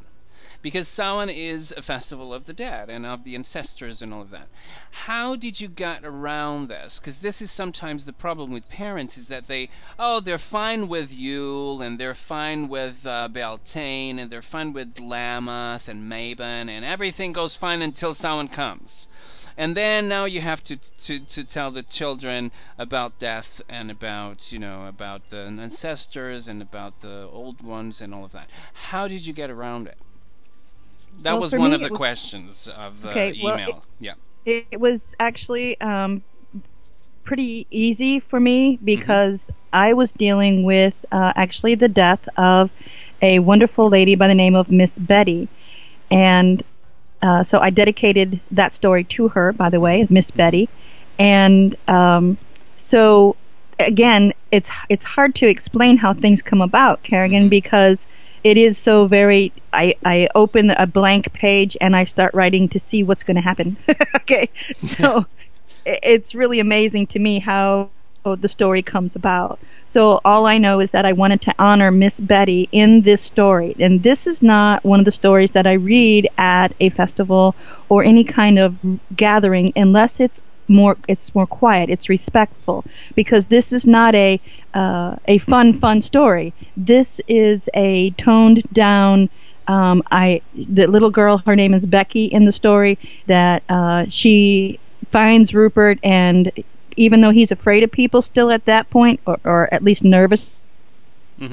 Because Samhain is a festival of the dead and of the ancestors and all of that. How did you get around this? Because this is sometimes the problem with parents, is that they're fine with Yule, and they're fine with Beltane, and they're fine with Lammas and Mabon, and everything goes fine until Samhain comes. And then now you have to tell the children about death and about, you know, about the ancestors and about the old ones and all of that. How did you get around it? That was one of the questions of the email. It was actually pretty easy for me because I was dealing with actually the death of a wonderful lady by the name of Miss Betty. And so I dedicated that story to her, by the way, Miss Betty. And so, again, it's hard to explain how things come about, Kerrigan, because it is so very, I open a blank page and I start writing to see what's going to happen. Okay, so it's really amazing to me how the story comes about. So all I know is that I wanted to honor Miss Betty in this story. And this is not one of the stories that I read at a festival or any kind of gathering unless it's more quiet, it's respectful, because this is not a fun story. This is a toned down, the little girl, her name is Becky in the story, that she finds Rupert, and even though he's afraid of people still at that point, or at least nervous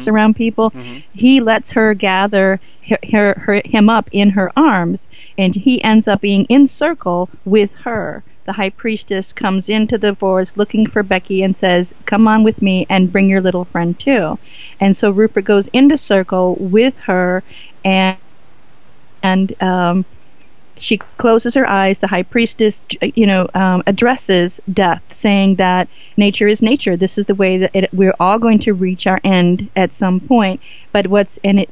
around people, he lets her gather him up in her arms, and he ends up being in circle with her. The high priestess comes into the forest looking for Becky and says, "Come on with me and bring your little friend too." And so Rupert goes into circle with her, and she closes her eyes. The high priestess, addresses death, saying that nature is nature. This is the way that we're all going to reach our end at some point. But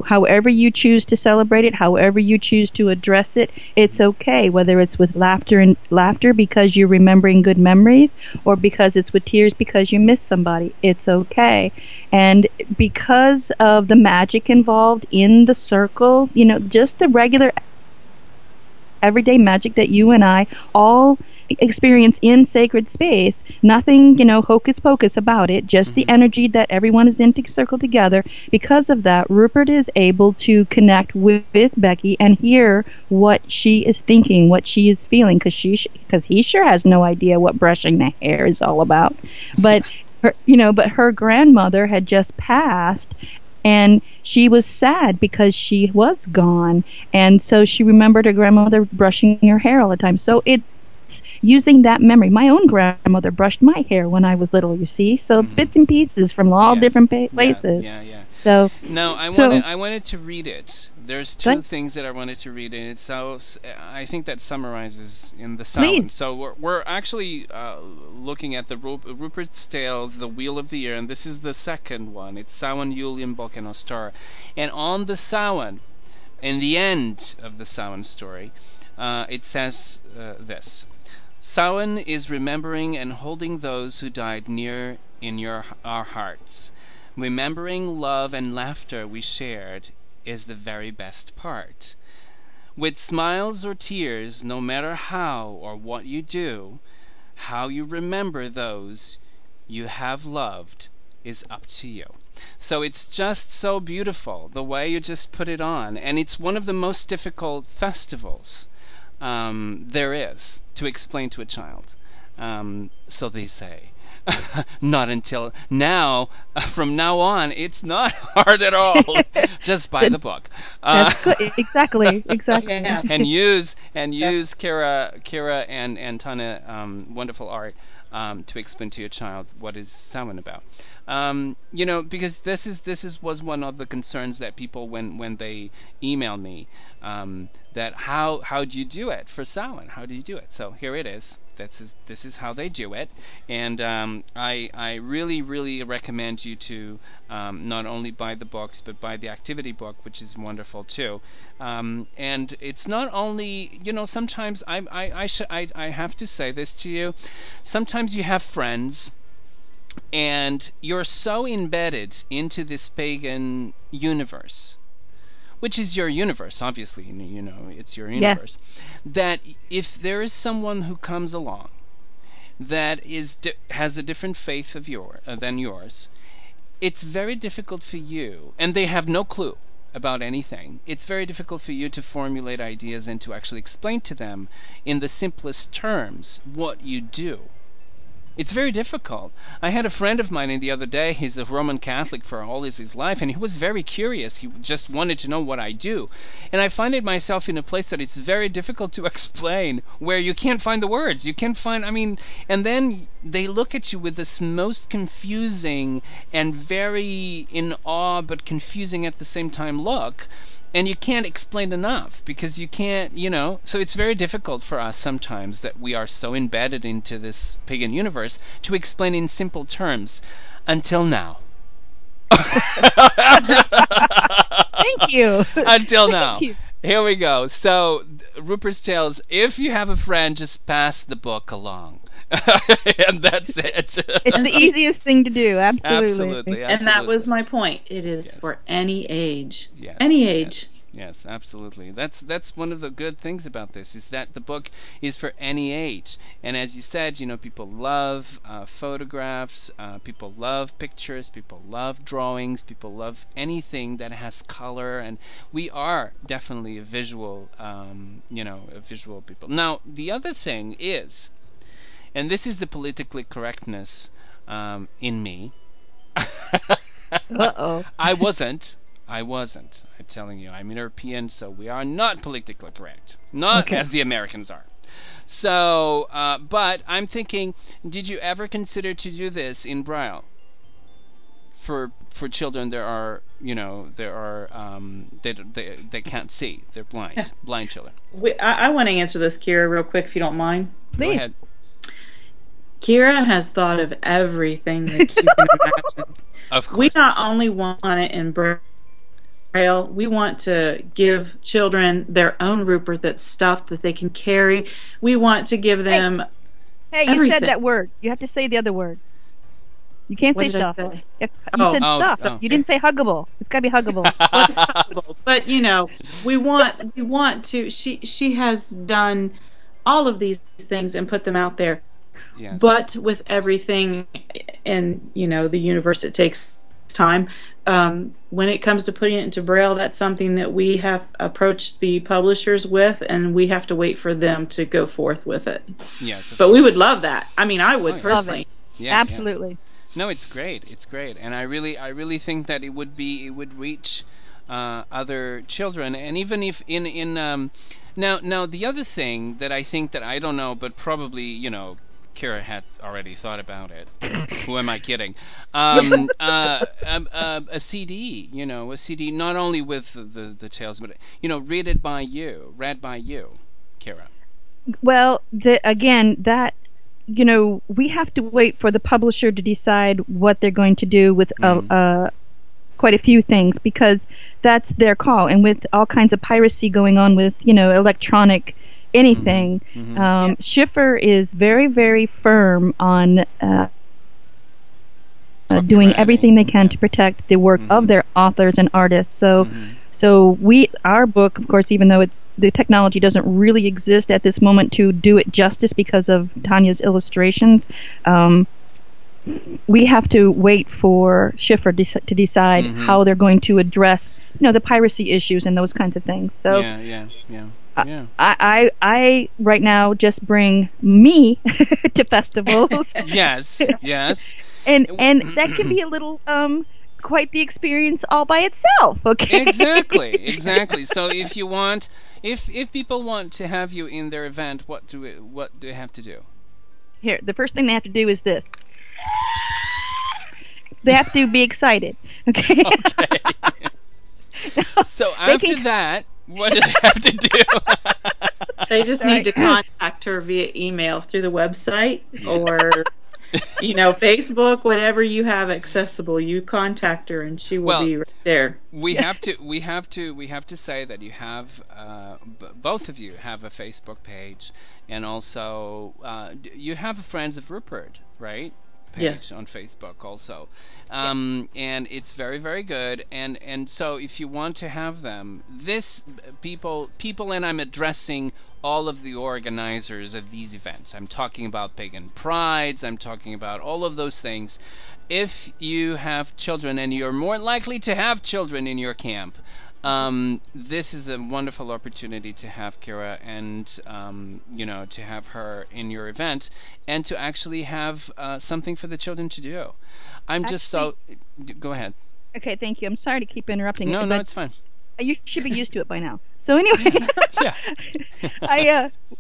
however you choose to celebrate it, however you choose to address it, it's okay. Whether it's with laughter because you're remembering good memories, or because it's with tears because you miss somebody, it's okay. And because of the magic involved in the circle, just the regular everyday magic that you and I all experience in sacred space, nothing, hocus pocus about it, just the energy that everyone is in to circle together. Because of that, Rupert is able to connect with Becky and hear what she is thinking, what she is feeling, because he sure has no idea what brushing the hair is all about. But her grandmother had just passed, and she was sad because she was gone. And so she remembered her grandmother brushing her hair all the time. So it's using that memory. My own grandmother brushed my hair when I was little, you see. So it's bits and pieces from all different places. Yeah. So no, I wanted to read it. There's two things that I wanted to read, and it's I think that summarizes in the sound. Please. So we're actually looking at the Rupert's Tale, the Wheel of the Year, and this is the second one. It's Samhain, Julian, Boken, Ostar. And on the Samhain, in the end of the Samhain story, it says this: Samhain is remembering and holding those who died near in our hearts. Remembering love and laughter we shared is the very best part. With smiles or tears, no matter how or what you do, how you remember those you have loved is up to you. So it's just so beautiful the way you just put it on, and it's one of the most difficult festivals there is to explain to a child. So they say. Not until now. From now on, it's not hard at all. Just buy the book. That's good. Exactly. Yeah. And use Kyrja and Tonia wonderful art to explain to your child what is Samhain about. Because this was one of the concerns that people when they email me, that how do you do it for Samhain? How do you do it? So here it is. This is how they do it, and I really, really recommend you to not only buy the books but buy the activity book, which is wonderful too. And it's not only, sometimes I have to say this to you. Sometimes you have friends, and you're so embedded into this pagan universe, which is your universe, obviously, it's your universe, that if there is someone who comes along that has a different faith than yours, it's very difficult for you, and they have no clue about anything, it's very difficult for you to formulate ideas and to actually explain to them in the simplest terms what you do. It's very difficult. I had a friend of mine the other day. He's a Roman Catholic for all his life, and he was very curious. He just wanted to know what I do. And I find myself in a place that it's very difficult to explain, where you can't find the words. You can't find, and then they look at you with this most confusing and very in awe but confusing at the same time look. And you can't explain enough, because you can't, so it's very difficult for us sometimes that we are so embedded into this pagan universe to explain in simple terms until now. Thank you. Until now. Thank you. Here we go. So, Rupert's Tales, if you have a friend, just pass the book along. And that's it. It's the easiest thing to do. Absolutely. And that was my point. It is for any age. Yes. Any age. Yes, absolutely. That's one of the good things about this, is that the book is for any age. And as you said, people love photographs, people love pictures, people love drawings, people love anything that has color, and we are definitely a visual, a visual people. Now, the other thing is, and this is the politically correctness in me. Uh-oh. I wasn't. I'm telling you, I'm European, so we are not politically correct. Not as the Americans are. So, but I'm thinking, did you ever consider to do this in Braille? For children, they can't see. They're blind. Blind children. I want to answer this, Kyrja, real quick, if you don't mind. Please. Go ahead. Kyrja has thought of everything that you can imagine. Of course. We not only want it in Braille, we want to give children their own Rupert that's stuffed, that they can carry. We want to give them Hey, you everything. said that word. You have to say the other word. You can't What say did I stuff. say? You said stuff. oh, You didn't say huggable. It's got to be huggable. But we want to. She has done all of these things and put them out there. Yes. But with everything in the universe, it takes time. When it comes to putting it into Braille, that's something that we have approached the publishers with, and we have to wait for them to go forth with it. Yes. But we would love that. I would personally. Yeah, Absolutely. Yeah. No, it's great. It's great, and I really think that it would reach other children, and even if now the other thing that I think that I don't know, but probably Kyrja had already thought about it. Who am I kidding? A CD, a CD not only with the tales, but read by you, Kyrja. Well, again, that we have to wait for the publisher to decide what they're going to do with quite a few things, because that's their call. And with all kinds of piracy going on with electronic anything, Schiffer is very, very firm on doing everything they can to protect the work of their authors and artists. So our book, of course, even though the technology doesn't really exist at this moment to do it justice because of Tonia's illustrations, we have to wait for Schiffer to decide how they're going to address, the piracy issues and those kinds of things. So yeah. I right now just bring me to festivals. Yes. and that can be a little quite the experience all by itself. Okay. Exactly. So if you want, if people want to have you in their event, what do they have to do? Here, the first thing they have to do is this. They have to be excited. Okay. So after that, what do they have to do? They just need to contact her via email through the website or Facebook, whatever you have accessible. You contact her and she will be right there. We have to say that you have both of you have a Facebook page, and also you have a Friends of Rupert, right? Page on Facebook also, and it's very, very good. And so if you want to have them, people, and I'm addressing all of the organizers of these events. I'm talking about pagan prides. I'm talking about all of those things. If you have children, and you're more likely to have children in your camp, this is a wonderful opportunity to have Kyrja and to have her in your event, and to actually have something for the children to do. Go ahead. Okay, thank you. I'm sorry to keep interrupting. No, it's fine. You should be used to it by now. So anyway,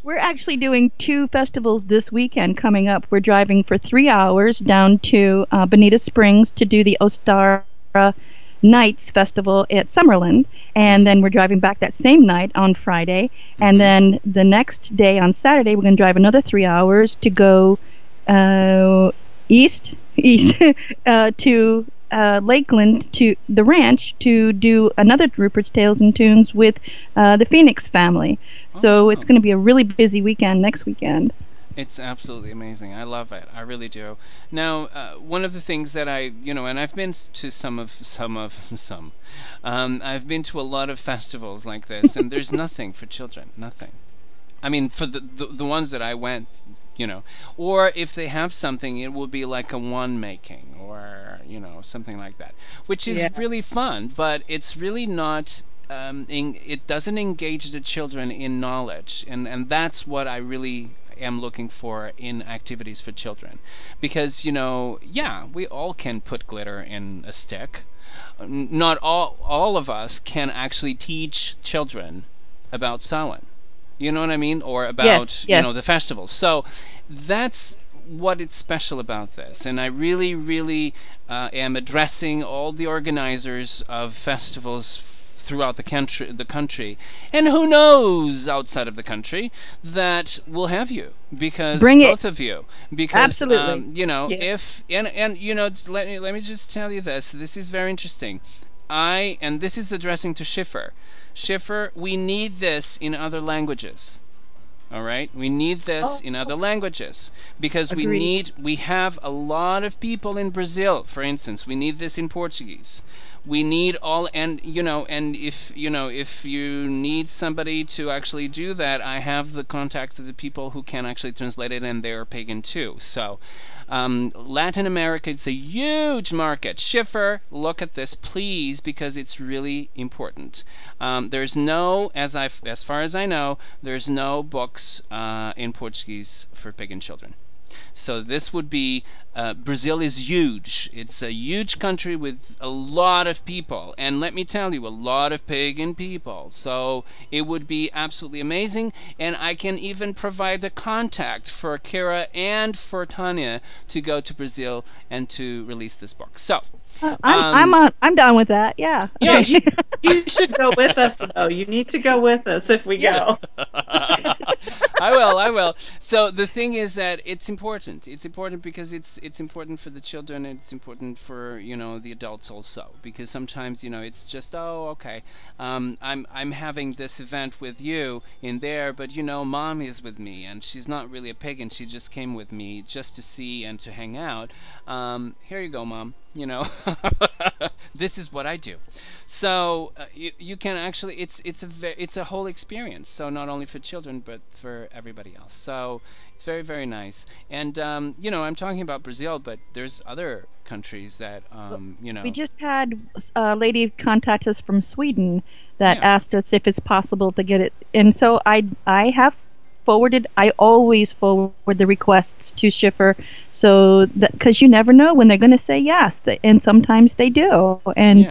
we're actually doing 2 festivals this weekend coming up. We're driving for 3 hours down to Bonita Springs to do the Ostara Nights Festival at Summerland, and then we're driving back that same night on Friday, and then the next day on Saturday we're going to drive another 3 hours to go east to Lakeland, to the ranch, to do another Rupert's Tales and Tunes with the Phoenix family. So it's going to be a really busy weekend next weekend. It's absolutely amazing. I love it. I really do. Now, one of the things that and I've been to I've been to a lot of festivals like this, and there's nothing for children. Nothing. I mean, for the ones that I went, or if they have something, it will be like a one making, or something like that, which is really fun, but it's really not. It doesn't engage the children in knowledge, and that's what I really am looking for in activities for children, because we all can put glitter in a stick. Not all of us can actually teach children about Samhain, you know what I mean, or about the festivals. So that's what it's special about this, and I really, really am addressing all the organizers of festivals throughout the country, and who knows outside of the country, that will have you, because both of you, because absolutely, if let me just tell you this is very interesting. And this is addressing to Schiffer, we need this in other languages. All right, we need this in other languages, because we have a lot of people in Brazil, for instance. We need this in Portuguese. We need all, and if you need somebody to actually do that, I have the contact of the people who can actually translate it, and they're pagan too. So Latin America, it's a huge market. Schiffer, look at this, please, because it's really important. There's no, as far as I know, there's no books in Portuguese for pagan children. So this would be, Brazil is huge. It's a huge country with a lot of people, and let me tell you, a lot of pagan people. So it would be absolutely amazing, and I can even provide the contact for Kyrja and for Tonia to go to Brazil and to release this book. So I'm down with that. Yeah. Yeah, you should go with us, though. You need to go with us if we go. I will. So the thing is that it's important. It's important because it's important for the children, and it's important for the adults also, because sometimes it's just I'm having this event with you in there, but mom is with me, and she's not really a pagan. She just came with me just to see and to hang out. Here you go, Mom. you know. This is what I do. So you can actually, it's a whole experience. So not only for children but for everybody else. So it's very, very nice. And you know, I'm talking about Brazil, but there's other countries that you know. We just had a lady contact us from Sweden that asked us if it's possible to get it, and so I have forwarded. I always forward the requests to Schiffer, so because you never know when they're going to say yes, and sometimes they do, and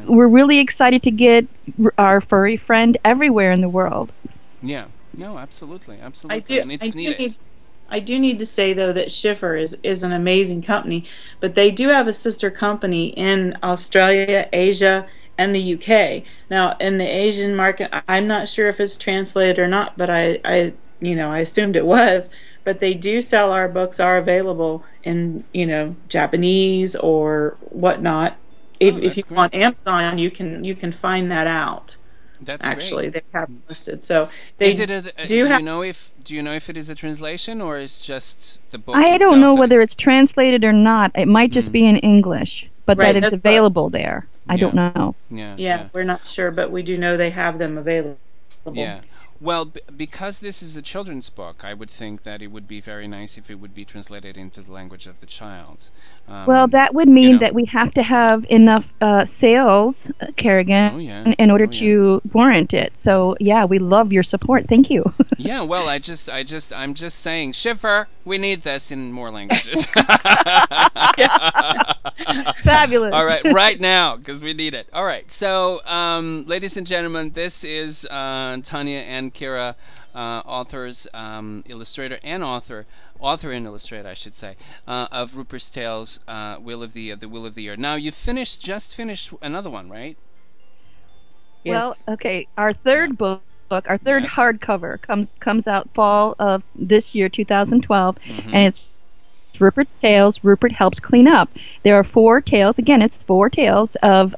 we're really excited to get our furry friend everywhere in the world. Yeah, no, absolutely, absolutely, and it's needed. I do need to say, though, that Schiffer is an amazing company, but they do have a sister company in Australia, Asia, and the UK. Now, in the Asian market, I'm not sure if it's translated or not, but I assumed it was. But they do sell our books, are available in, Japanese or whatnot. If you go on Amazon, you can find that out. That's actually great. They have them listed. So they do you know if it is a translation or it's just the book? I don't know whether it's translated or not. It might just be in English, but that it's available there. I don't know. Yeah, we're not sure, but we do know they have them available. Yeah. Well, because this is a children's book, I would think that it would be very nice if it would be translated into the language of the child. Well, that would mean that we have to have enough sales, Kerrigan, in order to warrant it. So, yeah, we love your support. Thank you. Yeah, well, I'm just saying, Schiffer, we need this in more languages. Fabulous. All right, right now, because we need it. All right, so, ladies and gentlemen, this is Tonia and Kyrja, authors, illustrator and author and illustrator, I should say, of Rupert's Tales, the Will of the Year. Now, you just finished another one, right? Yes. Well, okay, our third book, our third hardcover comes out fall of this year, 2012, and it's Rupert's Tales, Rupert Helps Clean Up. There are 4 tales. Again, it's 4 tales of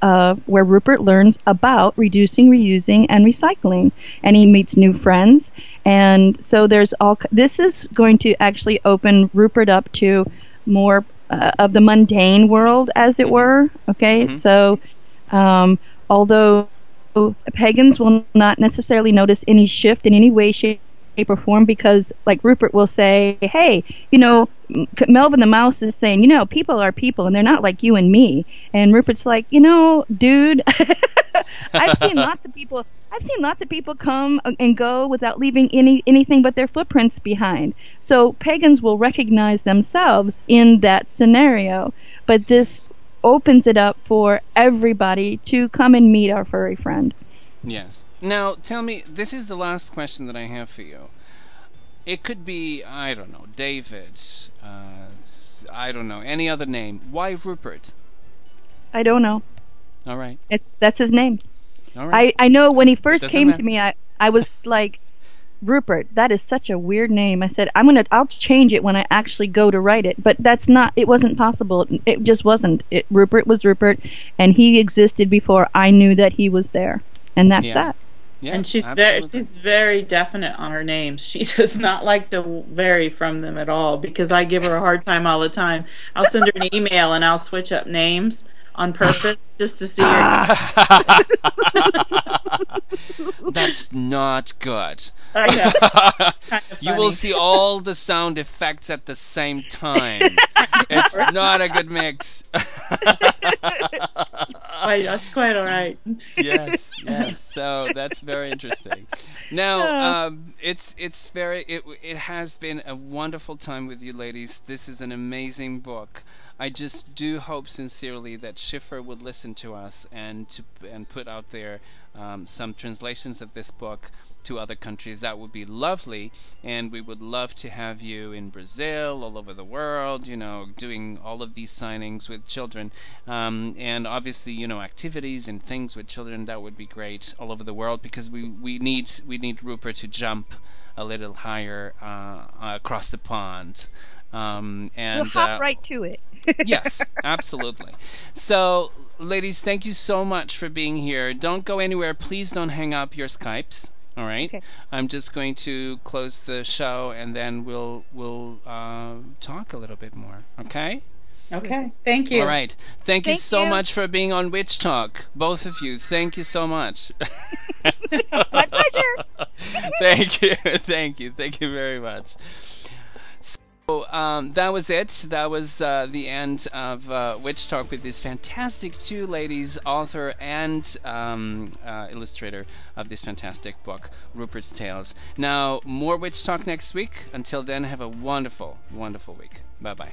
where Rupert learns about reducing, reusing, and recycling, and he meets new friends. And so this is going to actually open Rupert up to more of the mundane world, as it were. Okay, so although pagans will not necessarily notice any shift in any way, shape, or form, because like Rupert will say, hey, Melvin the Mouse is saying, people are people and they're not like you and me. And Rupert's like, dude, I've seen lots of people come and go without leaving anything but their footprints behind. So pagans will recognize themselves in that scenario. But this opens it up for everybody to come and meet our furry friend. Yes. Now, tell me, this is the last question that I have for you. It could be, I don't know, David, I don't know, any other name. Why Rupert? I don't know. All right. That's his name. All right. I know when he first came to me, I was like, Rupert, that is such a weird name. I said, I'll change it when I actually go to write it. But it wasn't possible. It just wasn't. Rupert was Rupert, and he existed before I knew that he was there. And that's that. Yeah, and she's very definite on her names. She does not like to vary from them at all, because I give her a hard time all the time. I'll send her an email and I'll switch up names on purpose just to see her. That's not good. I know. Kind of you will see all the sound effects at the same time. It's not a good mix. That's quite all right. Yes. So that's very interesting. Now, it has been a wonderful time with you ladies. This is an amazing book. I just do hope sincerely that Schiffer would listen to us and put out there some translations of this book to other countries. That would be lovely, and we would love to have you in Brazil, all over the world, doing all of these signings with children, and obviously, activities and things with children. That would be great all over the world, because we need Rupert to jump a little higher across the pond. And we'll hop right to it. Yes, absolutely. So, ladies, thank you so much for being here. Don't go anywhere. Please don't hang up your Skypes. All right. Okay. I'm just going to close the show, and then we'll talk a little bit more. Okay. Okay. Thank you. All right. Thank you Thank so you. much for being on Witchtalk, both of you. Thank you so much. My pleasure. Thank you. Thank you. Thank you very much. So that was it. That was the end of Witchtalk with this fantastic two ladies, author and illustrator of this fantastic book, Rupert's Tales. Now, more Witchtalk next week. Until then, have a wonderful, wonderful week. Bye-bye.